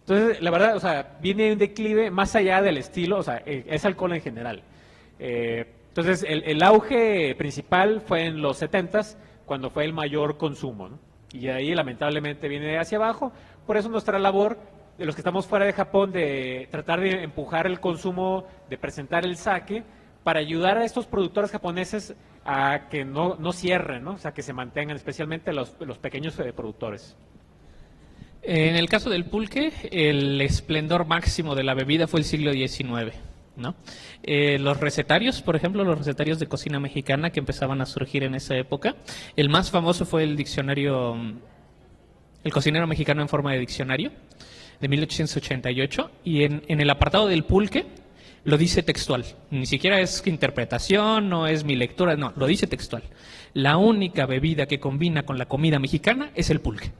Entonces, la verdad, o sea, viene un declive más allá del estilo, o sea, es alcohol en general. Entonces, el auge principal fue en los 70s, cuando fue el mayor consumo, ¿no? Y de ahí, lamentablemente, viene hacia abajo. Por eso nuestra labor, de los que estamos fuera de Japón, de tratar de empujar el consumo, de presentar el sake, para ayudar a estos productores japoneses a que no cierren, ¿no? O sea, que se mantengan, especialmente los pequeños productores. En el caso del pulque, el esplendor máximo de la bebida fue el siglo XIX, ¿no? Los recetarios, por ejemplo, los recetarios de cocina mexicana que empezaban a surgir en esa época, el más famoso fue el diccionario, el cocinero mexicano en forma de diccionario, de 1888, y en el apartado del pulque lo dice textual, ni siquiera es interpretación, no es mi lectura, no, lo dice textual. La única bebida que combina con la comida mexicana es el pulque.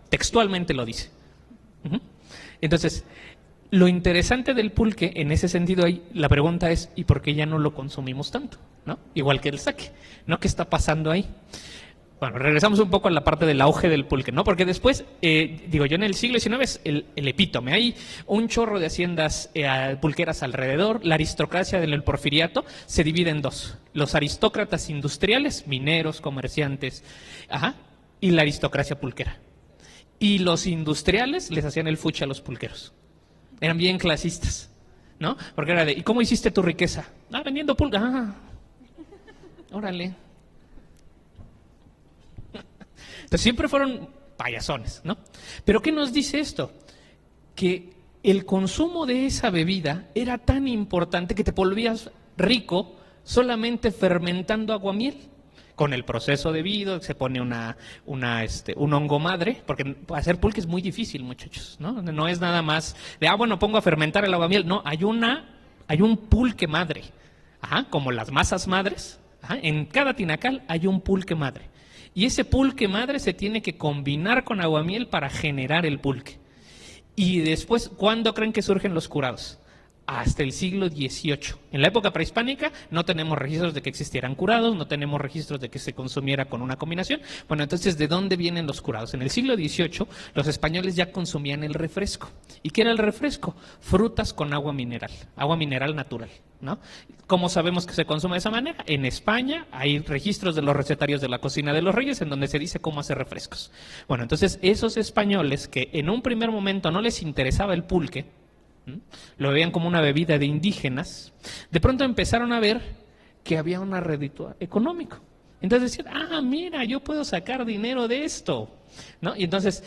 Textualmente lo dice. Entonces, lo interesante del pulque, en ese sentido, la pregunta es, ¿y por qué ya no lo consumimos tanto? ¿No? Igual que el sake, ¿no? ¿Qué está pasando ahí? Bueno, regresamos un poco a la parte del auge del pulque, ¿no? Porque después, digo yo, en el siglo XIX es el epítome. Hay un chorro de haciendas pulqueras alrededor. La aristocracia del porfiriato se divide en dos. Los aristócratas industriales, mineros, comerciantes, y la aristocracia pulquera. Y los industriales les hacían el fuchi a los pulqueros. Eran bien clasistas, ¿no? Porque era de, ¿y cómo hiciste tu riqueza? Vendiendo pulque. Órale. Entonces siempre fueron payasones, ¿no? Pero ¿qué nos dice esto? Que el consumo de esa bebida era tan importante que te volvías rico solamente fermentando aguamiel. Con el proceso debido, se pone un hongo madre, porque hacer pulque es muy difícil, muchachos, ¿no? No es nada más de, bueno, pongo a fermentar el aguamiel. No, hay un pulque madre, como las masas madres, en cada tinacal hay un pulque madre. Y ese pulque madre se tiene que combinar con aguamiel para generar el pulque. Y después, ¿cuándo creen que surgen los curados? Hasta el siglo XVIII. En la época prehispánica no tenemos registros de que existieran curados, no tenemos registros de que se consumiera con una combinación. Bueno, entonces, ¿de dónde vienen los curados? En el siglo XVIII los españoles ya consumían el refresco. ¿Y qué era el refresco? Frutas con agua mineral natural, ¿no? ¿Cómo sabemos que se consume de esa manera? En España hay registros de los recetarios de la cocina de los reyes en donde se dice cómo hacer refrescos. Bueno, entonces esos españoles que en un primer momento no les interesaba el pulque, lo veían como una bebida de indígenas, de pronto empezaron a ver que había un rédito económico. Entonces decían, mira, yo puedo sacar dinero de esto, ¿no? Y entonces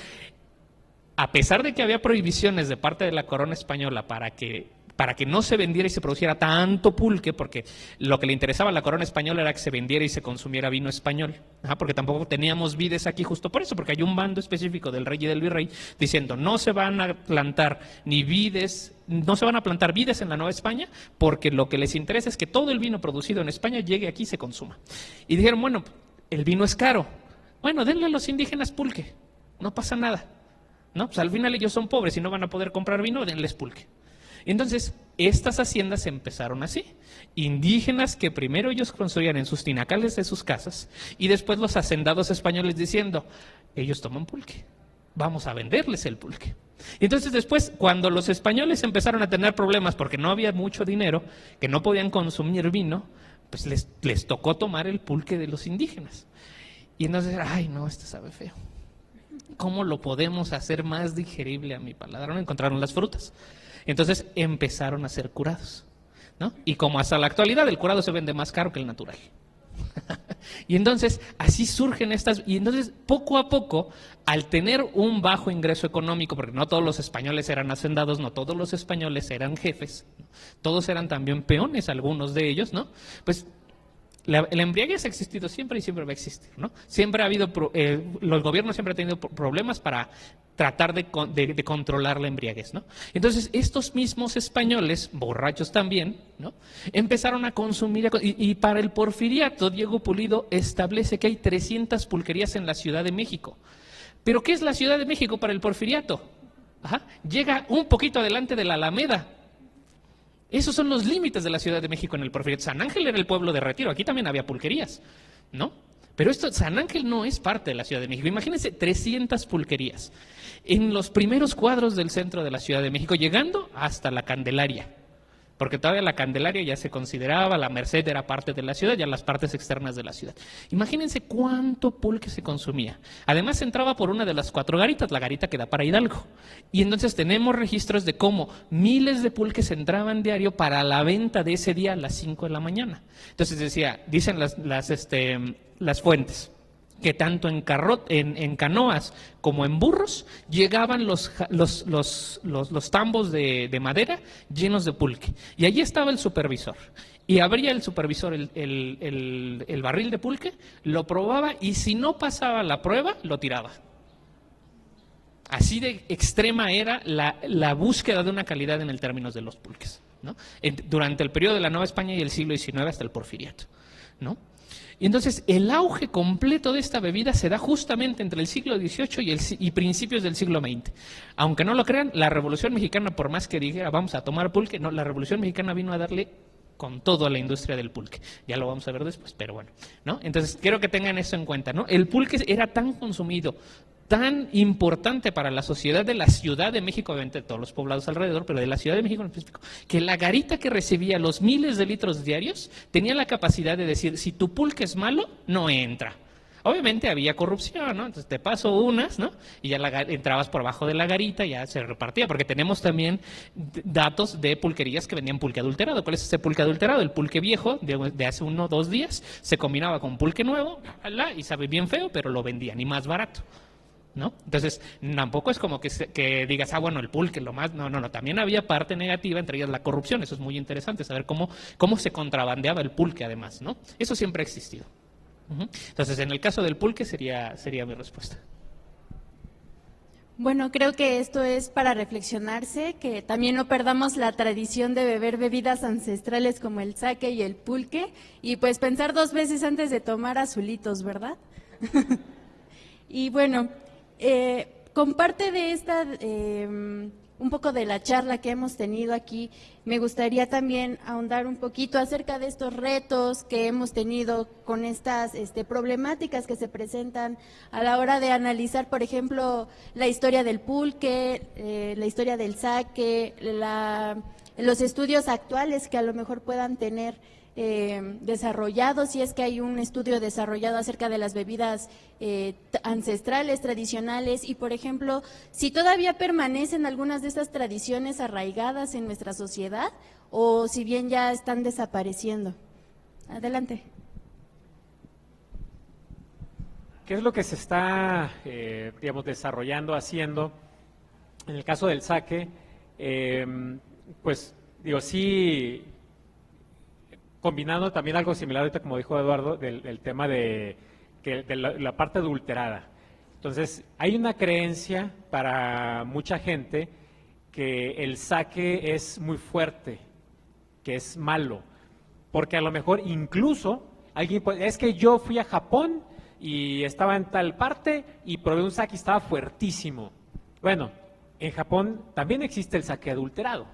a pesar de que había prohibiciones de parte de la corona española para que no se vendiera y se produciera tanto pulque, porque lo que le interesaba a la corona española era que se vendiera y se consumiera vino español, porque tampoco teníamos vides aquí justo por eso, porque hay un bando específico del rey y del virrey diciendo no se van a plantar ni vides, no se van a plantar vides en la Nueva España, porque lo que les interesa es que todo el vino producido en España llegue aquí y se consuma. Y dijeron, bueno, el vino es caro, bueno, denle a los indígenas pulque, no pasa nada, ¿no? Pues al final ellos son pobres y no van a poder comprar vino, denles pulque. Entonces, estas haciendas empezaron así, indígenas que primero ellos construían en sus tinacales de sus casas y después los hacendados españoles diciendo, ellos toman pulque, vamos a venderles el pulque. Y entonces después, cuando los españoles empezaron a tener problemas porque no había mucho dinero, que no podían consumir vino, pues les tocó tomar el pulque de los indígenas. Y entonces, ay no, esto sabe feo. ¿Cómo lo podemos hacer más digerible a mi paladar? No encontraron las frutas. Entonces empezaron a ser curados, ¿no? Y como hasta la actualidad el curado se vende más caro que el natural. Y entonces así surgen estas, y entonces poco a poco, al tener un bajo ingreso económico, porque no todos los españoles eran hacendados, no todos los españoles eran jefes, ¿no? Todos eran también peones, algunos de ellos, ¿no? Pues la embriaguez ha existido siempre y siempre va a existir, ¿no? Siempre ha habido, los gobiernos siempre han tenido problemas para tratar de controlar la embriaguez, ¿no? Entonces, estos mismos españoles, borrachos también, ¿no? Empezaron a consumir, y para el porfiriato, Diego Pulido establece que hay 300 pulquerías en la Ciudad de México. ¿Pero qué es la Ciudad de México para el porfiriato? Llega un poquito adelante de la Alameda. Esos son los límites de la Ciudad de México en el porfiriato. San Ángel era el pueblo de retiro, aquí también había pulquerías, ¿no? Pero San Ángel no es parte de la Ciudad de México. Imagínense 300 pulquerías en los primeros cuadros del centro de la Ciudad de México, llegando hasta la Candelaria. Porque todavía la Candelaria ya se consideraba, la Merced era parte de la ciudad, ya las partes externas de la ciudad. Imagínense cuánto pulque se consumía. Además entraba por una de las 4 garitas, la garita que da para Hidalgo. Y entonces tenemos registros de cómo miles de pulques entraban diario para la venta de ese día a las 5 de la mañana. Entonces dicen las fuentes, que tanto en canoas como en burros llegaban los tambos de madera llenos de pulque. Y allí estaba el supervisor. Y abría el supervisor el barril de pulque, lo probaba y si no pasaba la prueba, lo tiraba. Así de extrema era la búsqueda de una calidad en el términos de los pulques, ¿no? Durante el periodo de la Nueva España y el siglo XIX hasta el Porfiriato, ¿no? Y entonces el auge completo de esta bebida se da justamente entre el siglo XVIII y principios del siglo XX. Aunque no lo crean, la Revolución Mexicana, por más que dijera vamos a tomar pulque, no, la Revolución Mexicana vino a darle con todo a la industria del pulque. Ya lo vamos a ver después, pero bueno, ¿no? Entonces quiero que tengan eso en cuenta, ¿no? El pulque era tan consumido, tan importante para la sociedad de la Ciudad de México, obviamente de todos los poblados alrededor, pero de la Ciudad de México en específico, que la garita que recibía los miles de litros diarios tenía la capacidad de decir, si tu pulque es malo, no entra. Obviamente había corrupción, ¿no? Entonces te paso unas, ¿no? Y ya entrabas por abajo de la garita, ya se repartía, porque tenemos también datos de pulquerías que vendían pulque adulterado. ¿Cuál es ese pulque adulterado? El pulque viejo de hace 1 o 2 días se combinaba con pulque nuevo, y sabe bien feo, pero lo vendían y más barato, ¿no? Entonces, tampoco es como que digas, bueno, el pulque, lo más... No, también había parte negativa, entre ellas la corrupción. Eso es muy interesante, saber cómo se contrabandeaba el pulque además, ¿no? Eso siempre ha existido. Entonces, en el caso del pulque sería mi respuesta. Bueno, creo que esto es para reflexionarse, que también no perdamos la tradición de beber bebidas ancestrales como el sake y el pulque, y pues pensar 2 veces antes de tomar azulitos, ¿verdad? Y bueno, comparte de esta, un poco de la charla que hemos tenido aquí, me gustaría también ahondar un poquito acerca de estos retos que hemos tenido con estas problemáticas que se presentan a la hora de analizar, por ejemplo, la historia del pulque, la historia del sake, los estudios actuales que a lo mejor puedan tener desarrollados, si es que hay un estudio desarrollado acerca de las bebidas ancestrales, tradicionales, y por ejemplo, si todavía permanecen algunas de estas tradiciones arraigadas en nuestra sociedad o si bien ya están desapareciendo. Adelante. ¿Qué es lo que se está, desarrollando, haciendo? En el caso del sake, pues digo, sí, combinando también algo similar ahorita como dijo Eduardo, del tema de la parte adulterada. Entonces, hay una creencia para mucha gente que el sake es muy fuerte, que es malo, porque a lo mejor incluso alguien puede, es que yo fui a Japón y estaba en tal parte y probé un sake y estaba fuertísimo. Bueno, en Japón también existe el sake adulterado,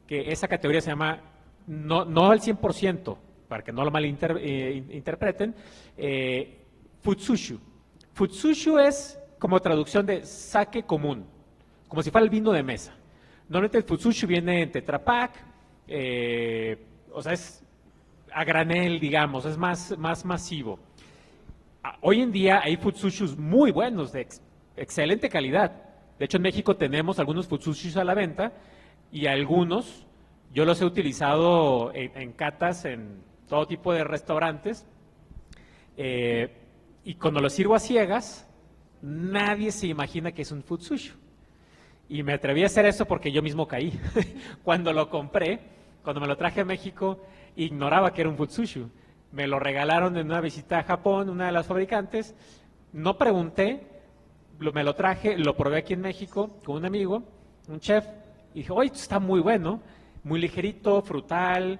que esa categoría se llama, no al 100%, para que no lo malinterpreten, futsushu. Futsushu es como traducción de sake común, como si fuera el vino de mesa. Normalmente el futsushu viene en Tetra Pak, o sea, es a granel, digamos, es más masivo. Hoy en día hay futsushus muy buenos, de excelente calidad. De hecho, en México tenemos algunos futsushus a la venta y algunos yo los he utilizado en catas en todo tipo de restaurantes. Y cuando lo sirvo a ciegas, nadie se imagina que es un futsushu. Y me atreví a hacer eso porque yo mismo caí. Cuando lo compré, cuando me lo traje a México, ignoraba que era un futsushu. Me lo regalaron en una visita a Japón, una de las fabricantes. No pregunté, me lo traje, lo probé aquí en México con un amigo, un chef, y dije, oye, esto está muy bueno, muy ligerito, frutal,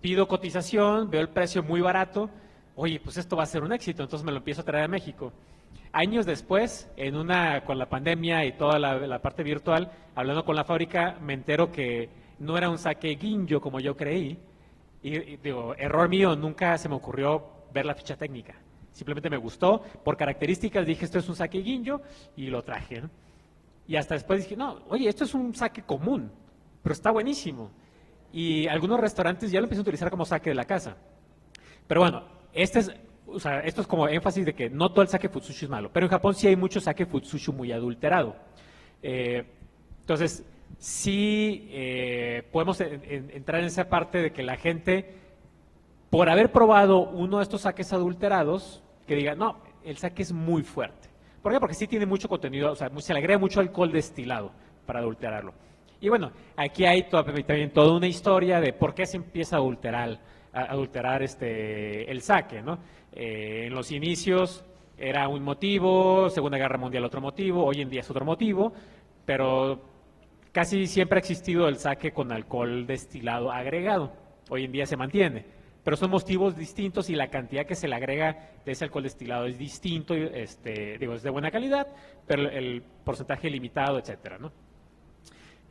pido cotización, veo el precio muy barato. Oye, pues esto va a ser un éxito, entonces me lo empiezo a traer a México. Años después, con la pandemia y toda la parte virtual, hablando con la fábrica, me entero que no era un sake ginjo como yo creí. Y digo, error mío, nunca se me ocurrió ver la ficha técnica. Simplemente me gustó, por características dije, esto es un sake ginjo, y lo traje, ¿no? Y hasta después dije, no, oye, esto es un sake común, pero está buenísimo. Y algunos restaurantes ya lo empiezan a utilizar como sake de la casa. Pero bueno, esto es como énfasis de que no todo el sake futsushu es malo, pero en Japón sí hay mucho sake futsushu muy adulterado. Entonces, sí podemos entrar en esa parte de que la gente, por haber probado uno de estos sakes adulterados, que diga, no, el sake es muy fuerte. ¿Por qué? Porque sí tiene mucho contenido, o sea, se le agrega mucho alcohol destilado para adulterarlo. Y bueno, aquí hay también toda una historia de por qué se empieza a adulterar el sake, ¿no? En los inicios era un motivo, Segunda Guerra Mundial otro motivo, hoy en día es otro motivo, pero casi siempre ha existido el sake con alcohol destilado agregado. Hoy en día se mantiene, pero son motivos distintos y la cantidad que se le agrega de ese alcohol destilado es distinto, es de buena calidad, pero el porcentaje limitado, etcétera, ¿no?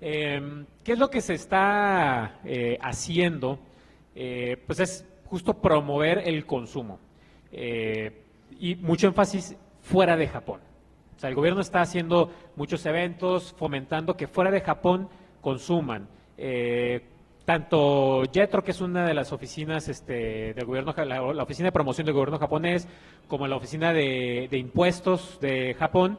¿Qué es lo que se está haciendo? Pues es justo promover el consumo y mucho énfasis fuera de Japón. O sea, el gobierno está haciendo muchos eventos, fomentando que fuera de Japón consuman. Tanto JETRO, que es una de las oficinas del gobierno, la oficina de promoción del gobierno japonés, como la oficina de impuestos de Japón,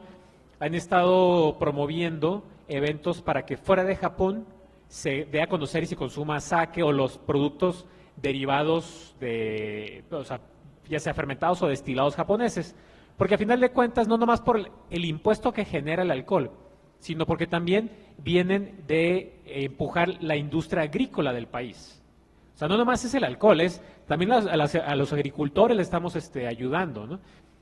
han estado promoviendo eventos para que fuera de Japón se dé a conocer y se consuma sake o los productos derivados o sea, ya sea fermentados o destilados japoneses. Porque a final de cuentas, no nomás por el impuesto que genera el alcohol, sino porque también vienen de empujar la industria agrícola del país. O sea, no nomás es el alcohol, es también a los agricultores le estamos ayudando, ¿no?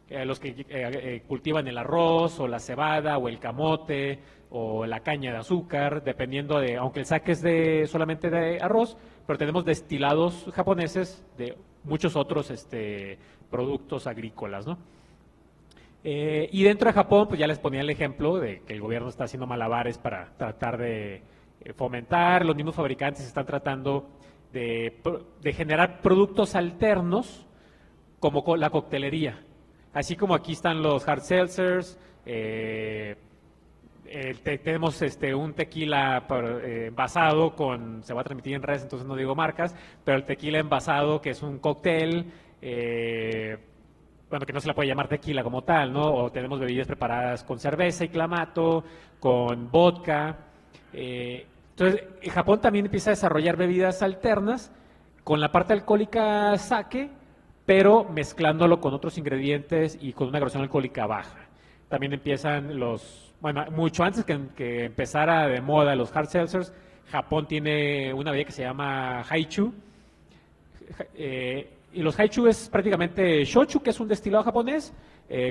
Los que cultivan el arroz o la cebada o el camote o la caña de azúcar, dependiendo aunque el sake es solamente de arroz, pero tenemos destilados japoneses de muchos otros productos agrícolas, ¿no? Y dentro de Japón, pues ya les ponía el ejemplo de que el gobierno está haciendo malabares para tratar de fomentar, los mismos fabricantes están tratando de generar productos alternos como la coctelería. Así como aquí están los hard seltzers, tenemos un tequila envasado se va a transmitir en redes, entonces no digo marcas, pero el tequila envasado que es un cóctel, bueno, que no se la puede llamar tequila como tal, ¿no? O tenemos bebidas preparadas con cerveza y clamato, con vodka. Entonces, Japón también empieza a desarrollar bebidas alternas con la parte alcohólica sake, pero mezclándolo con otros ingredientes y con una graduación alcohólica baja. también empiezan bueno, mucho antes que empezara de moda los hard seltzers, Japón tiene una bebida que se llama Haichu, y los Haichu es prácticamente shochu, que es un destilado japonés,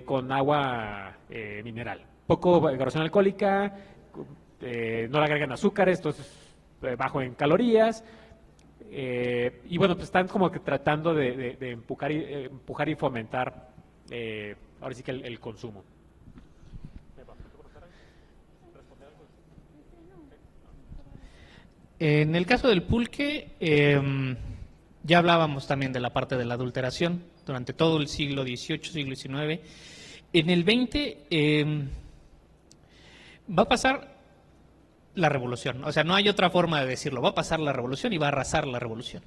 con agua mineral. Poco graduación alcohólica, no le agregan azúcares, entonces bajo en calorías. Y bueno, pues están como que tratando de empujar y fomentar ahora sí que el consumo. En el caso del pulque, ya hablábamos también de la parte de la adulteración durante todo el siglo XVIII, siglo XIX. En el XX va a pasar la revolución, o sea, no hay otra forma de decirlo, va a pasar la revolución y va a arrasar la revolución.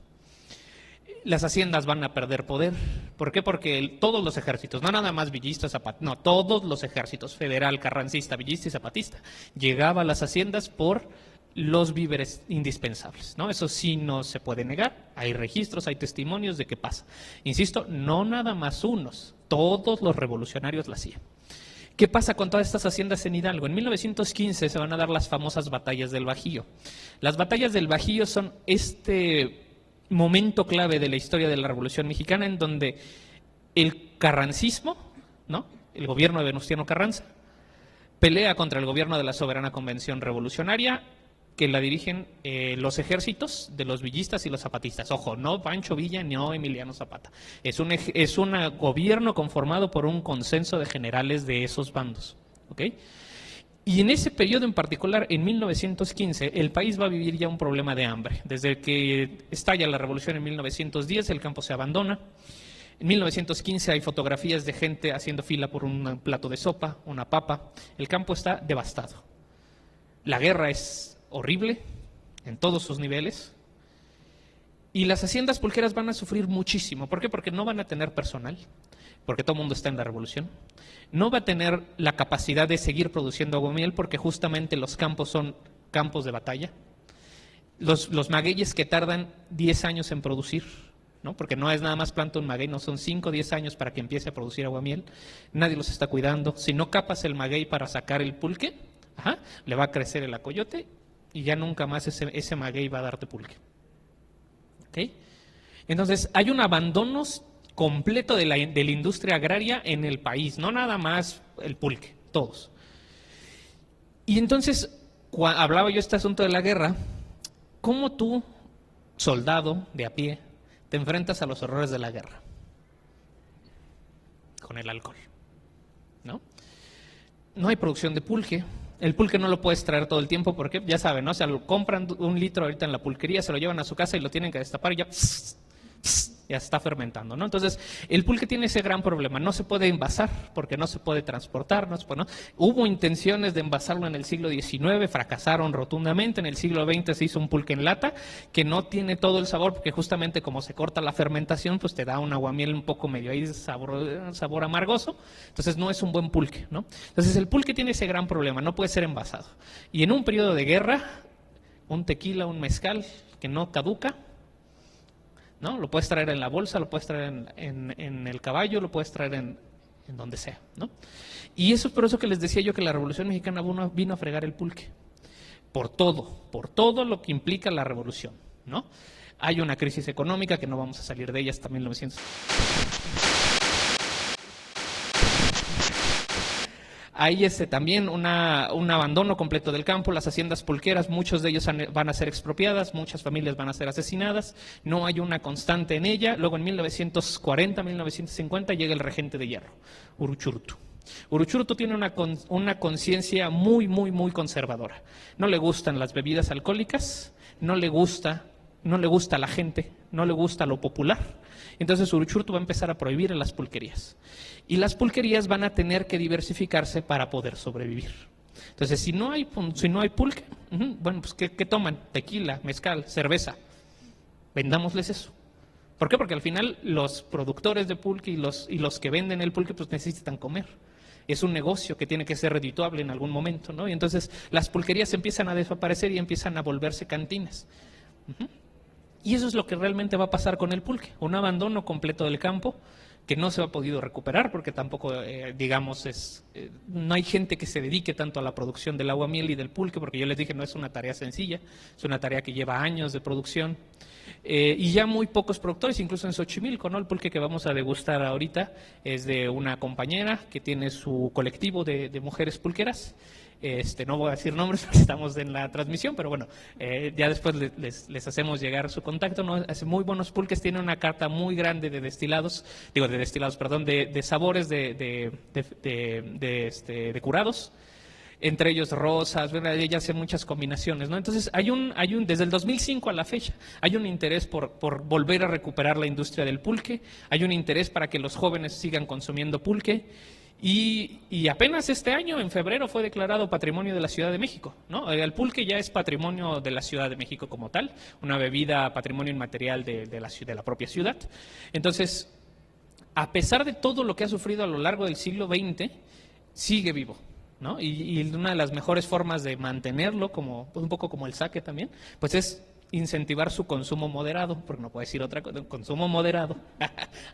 Las haciendas van a perder poder. ¿Por qué? Porque todos los ejércitos, no nada más villista, zapatista, no, todos los ejércitos, federal, carrancista, villista y zapatista, llegaba a las haciendas por los víveres indispensables, ¿no? Eso sí no se puede negar, hay registros, hay testimonios de que pasa. Insisto, no nada más unos, todos los revolucionarios la hacían. ¿Qué pasa con todas estas haciendas en Hidalgo? En 1915 se van a dar las famosas batallas del Bajío. Las batallas del Bajío son este momento clave de la historia de la Revolución Mexicana en donde el carrancismo, ¿no?, el gobierno de Venustiano Carranza, pelea contra el gobierno de la Soberana Convención Revolucionaria, que la dirigen los ejércitos de los villistas y los zapatistas. Ojo, no Pancho Villa, no Emiliano Zapata. Es un gobierno conformado por un consenso de generales de esos bandos. ¿Ok? Y en ese periodo en particular, en 1915, el país va a vivir ya un problema de hambre. Desde que estalla la revolución en 1910, el campo se abandona. En 1915 hay fotografías de gente haciendo fila por un plato de sopa, una papa. El campo está devastado. La guerra es horrible en todos sus niveles y las haciendas pulqueras van a sufrir muchísimo. ¿Por qué? Porque no van a tener personal, porque todo el mundo está en la revolución. No va a tener la capacidad de seguir produciendo aguamiel porque justamente los campos son campos de batalla. Los magueyes que tardan 10 años en producir, ¿no? Porque no es nada más planta un maguey, no son 5 o 10 años para que empiece a producir aguamiel. Nadie los está cuidando. Si no capas el maguey para sacar el pulque, le va a crecer el acoyote y ya nunca más ese maguey va a darte pulque. ¿Okay? Entonces, hay un abandono completo de la industria agraria en el país, no nada más el pulque, todos. Y entonces, hablaba yo este asunto de la guerra, ¿cómo tú, soldado de a pie, te enfrentas a los horrores de la guerra? Con el alcohol, ¿no? No hay producción de pulque. El pulque no lo puedes traer todo el tiempo porque, ya saben, ¿no? O sea, lo compran 1 litro ahorita en la pulquería, se lo llevan a su casa y lo tienen que destapar y ya ya está fermentando, ¿no? Entonces, el pulque tiene ese gran problema, no se puede envasar porque no se puede transportar, ¿no? Hubo intenciones de envasarlo en el siglo XIX, fracasaron rotundamente. En el siglo XX se hizo un pulque en lata que no tiene todo el sabor porque justamente como se corta la fermentación, pues te da un aguamiel un poco medio ahí sabor amargoso, entonces no es un buen pulque, ¿no? Entonces el pulque tiene ese gran problema, no puede ser envasado. Y en un periodo de guerra, un tequila, un mezcal que no caduca, ¿no? Lo puedes traer en la bolsa, lo puedes traer en el caballo, lo puedes traer en donde sea, ¿no? Y eso es por eso que les decía yo que la Revolución Mexicana vino a fregar el pulque. Por todo lo que implica la revolución, ¿no? Hay una crisis económica que no vamos a salir de ella hasta 1900. Hay también un abandono completo del campo, las haciendas pulqueras, muchos de ellos van a ser expropiadas, muchas familias van a ser asesinadas, no hay una constante en ella. Luego en 1940, 1950 llega el regente de hierro, Uruchurtu. Uruchurtu tiene una conciencia muy, muy, muy conservadora. No le gustan las bebidas alcohólicas, no le gusta a la gente, no le gusta lo popular. Entonces Uruchurtu va a empezar a prohibir las pulquerías. Y las pulquerías van a tener que diversificarse para poder sobrevivir. Entonces, si no hay pulque, bueno, pues ¿qué toman? Tequila, mezcal, cerveza. Vendámosles eso. ¿Por qué? Porque al final los productores de pulque y los que venden el pulque pues necesitan comer. Es un negocio que tiene que ser redituable en algún momento, ¿no? Y entonces las pulquerías empiezan a desaparecer y empiezan a volverse cantinas. Y eso es lo que realmente va a pasar con el pulque, un abandono completo del campo, que no se ha podido recuperar porque tampoco, digamos, no hay gente que se dedique tanto a la producción del aguamiel y del pulque, porque yo les dije no es una tarea sencilla, es una tarea que lleva años de producción. Y ya muy pocos productores, incluso en Xochimilco, ¿no? El pulque que vamos a degustar ahorita es de una compañera que tiene su colectivo de mujeres pulqueras. No voy a decir nombres porque estamos en la transmisión, pero bueno, ya después les hacemos llegar su contacto, ¿no? Hace muy buenos pulques, tiene una carta muy grande de de sabores de curados, entre ellos rosas, ¿verdad? Ella hace muchas combinaciones, ¿no? Entonces desde el 2005 a la fecha, hay un interés por volver a recuperar la industria del pulque, hay un interés para que los jóvenes sigan consumiendo pulque. Y apenas este año, en febrero, fue declarado Patrimonio de la Ciudad de México, ¿no? El pulque ya es patrimonio de la Ciudad de México como tal, una bebida patrimonio inmaterial de la propia ciudad. Entonces, a pesar de todo lo que ha sufrido a lo largo del siglo XX, sigue vivo, ¿no? Y una de las mejores formas de mantenerlo, un poco como el sake también, pues es incentivar su consumo moderado, porque no puedo decir otra cosa, consumo moderado,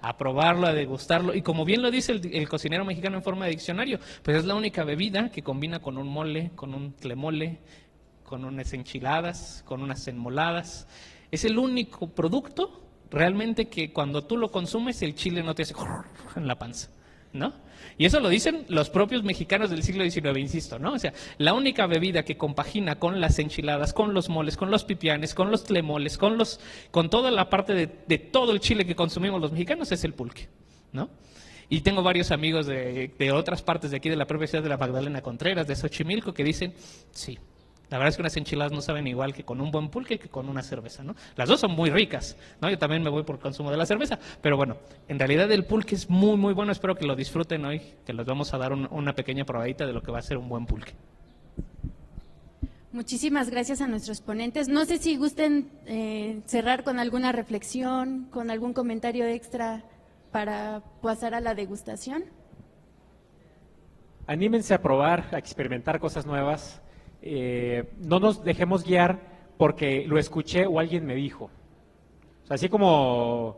a probarlo, a degustarlo, y como bien lo dice el cocinero mexicano en forma de diccionario, pues es la única bebida que combina con un mole, con un tlemole, con unas enchiladas, con unas enmoladas. Es el único producto realmente que cuando tú lo consumes el chile no te hace en la panza, ¿no? Y eso lo dicen los propios mexicanos del siglo XIX, insisto, ¿no? O sea, la única bebida que compagina con las enchiladas, con los moles, con los pipianes, con los tlemoles, con toda la parte de todo el chile que consumimos los mexicanos es el pulque, ¿no? Y tengo varios amigos de otras partes de aquí, de la propia ciudad de la Magdalena Contreras, de Xochimilco, que dicen, sí, la verdad es que unas enchiladas no saben igual que con un buen pulque que con una cerveza, ¿no? Las dos son muy ricas, ¿no? Yo también me voy por el consumo de la cerveza, pero bueno, en realidad el pulque es muy, muy bueno. Espero que lo disfruten hoy, que les vamos a dar una pequeña probadita de lo que va a ser un buen pulque. Muchísimas gracias a nuestros ponentes. No sé si gusten cerrar con alguna reflexión, con algún comentario extra para pasar a la degustación. Anímense a probar, a experimentar cosas nuevas. No nos dejemos guiar porque lo escuché o alguien me dijo. O sea, así como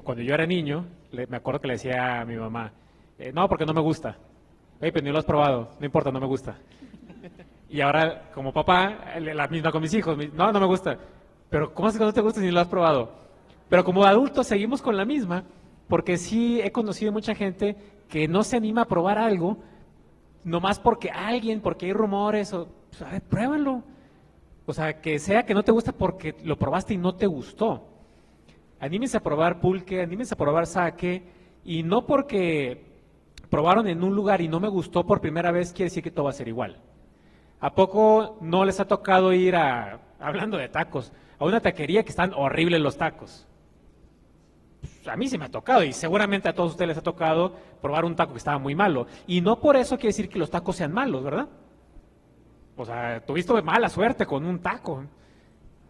cuando yo era niño, me acuerdo que le decía a mi mamá, no, porque no me gusta. Oye, pero ni lo has probado, no importa, no me gusta. Y ahora, como papá, la misma con mis hijos, no me gusta. Pero ¿cómo es que no te gusta si ni lo has probado? Pero como adultos seguimos con la misma, porque sí he conocido mucha gente que no se anima a probar algo nomás porque porque hay rumores, pues, a ver, pruébalo. O sea, que sea que no te gusta porque lo probaste y no te gustó. Anímense a probar pulque, anímense a probar sake, y no porque probaron en un lugar y no me gustó por primera vez quiere decir que todo va a ser igual. ¿A poco no les ha tocado ir hablando de tacos, a una taquería que están horribles los tacos? A mí sí me ha tocado y seguramente a todos ustedes les ha tocado probar un taco que estaba muy malo. Y no por eso quiere decir que los tacos sean malos, ¿verdad? O sea, tuviste mala suerte con un taco,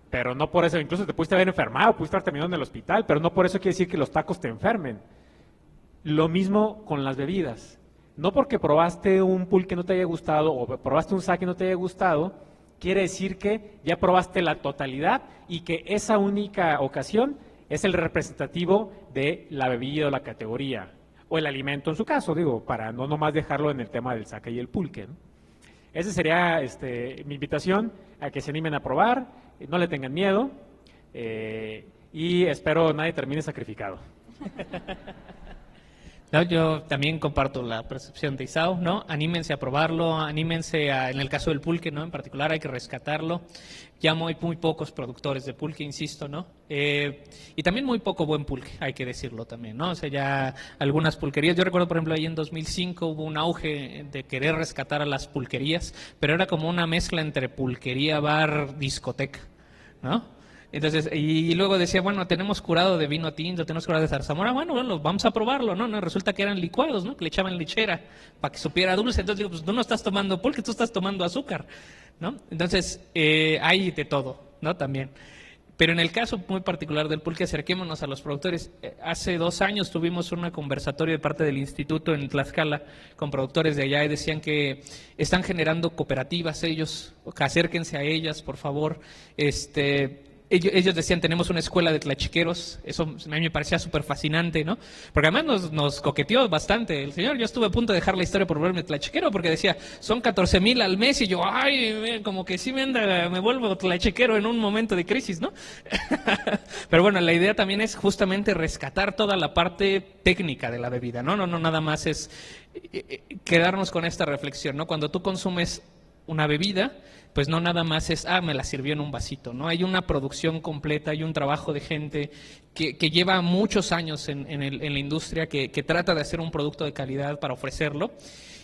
pero no por eso, incluso te pudiste haber enfermado, pudiste estar terminando en el hospital, pero no por eso quiere decir que los tacos te enfermen. Lo mismo con las bebidas. No porque probaste un pulque que no te haya gustado o probaste un sake que no te haya gustado, quiere decir que ya probaste la totalidad y que esa única ocasión es el representativo de la bebida o la categoría, o el alimento en su caso, digo, para no nomás dejarlo en el tema del sake y el pulque, ¿no? Esa sería mi invitación a que se animen a probar, no le tengan miedo, y espero nadie termine sacrificado. No, yo también comparto la percepción de Isao, ¿no? Anímense a probarlo, anímense en el caso del pulque, ¿no? En particular hay que rescatarlo. Ya muy pocos productores de pulque, insisto, ¿no? Y también muy poco buen pulque, hay que decirlo también, ¿no? O sea, ya algunas pulquerías, yo recuerdo, por ejemplo, ahí en 2005 hubo un auge de querer rescatar a las pulquerías, pero era como una mezcla entre pulquería, bar, discoteca, ¿no? Entonces, y luego decía, bueno, tenemos curado de vino tinto, tenemos curado de zarzamora, bueno, vamos a probarlo, ¿no? Resulta que eran licuados, ¿no? Que le echaban lechera para que supiera dulce. Entonces digo, pues tú no estás tomando pulque, tú estás tomando azúcar, ¿no? Entonces, hay de todo, ¿no? También. Pero en el caso muy particular del pulque, acerquémonos a los productores. Hace 2 años tuvimos un conversatorio de parte del instituto en Tlaxcala con productores de allá y decían que están generando cooperativas ellos, que acérquense a ellas, por favor, ellos decían, tenemos una escuela de tlachiqueros. Eso a mí me parecía súper fascinante, ¿no? Porque además nos coqueteó bastante el señor. Yo estuve a punto de dejar la historia por volverme tlachiquero, porque decía, son 14,000 al mes, y yo, ay, como que sí me vuelvo tlachiquero en un momento de crisis, ¿no? Pero bueno, la idea también es justamente rescatar toda la parte técnica de la bebida, ¿no? No nada más es quedarnos con esta reflexión, ¿no? Cuando tú consumes una bebida, pues no nada más es, me la sirvió en un vasito, ¿no? Hay una producción completa, hay un trabajo de gente que lleva muchos años en la industria, que trata de hacer un producto de calidad para ofrecerlo,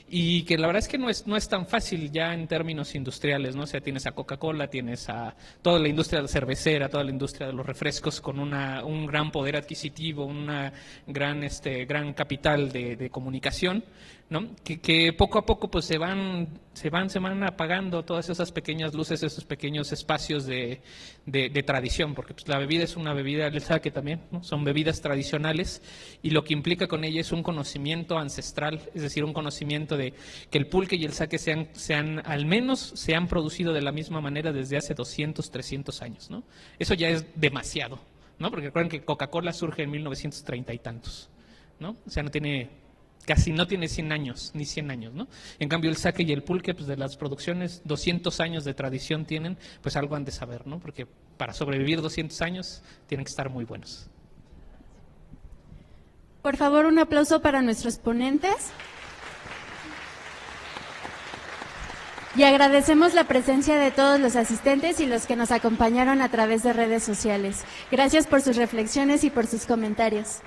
y que la verdad es que no es tan fácil ya en términos industriales, ¿no? O sea, tienes a Coca-Cola, tienes a toda la industria cervecera, toda la industria de los refrescos con un gran poder adquisitivo, una gran capital de comunicación, ¿no? Que poco a poco pues se van apagando todas esas pequeñas luces, esos pequeños espacios de tradición, porque pues la bebida es una bebida, el sake también, ¿no? Son bebidas tradicionales, y lo que implica con ella es un conocimiento ancestral, es decir, un conocimiento de que el pulque y el sake al menos se han producido de la misma manera desde hace 200, 300 años, ¿no? Eso ya es demasiado, ¿no? Porque recuerden que Coca-Cola surge en 1930 y tantos, ¿no? O sea, casi no tiene 100 años, ni 100 años, ¿no? En cambio, el sake y el pulque, pues de las producciones, 200 años de tradición tienen, pues algo han de saber, ¿no? Porque para sobrevivir 200 años tienen que estar muy buenos. Por favor, un aplauso para nuestros ponentes. Y agradecemos la presencia de todos los asistentes y los que nos acompañaron a través de redes sociales. Gracias por sus reflexiones y por sus comentarios.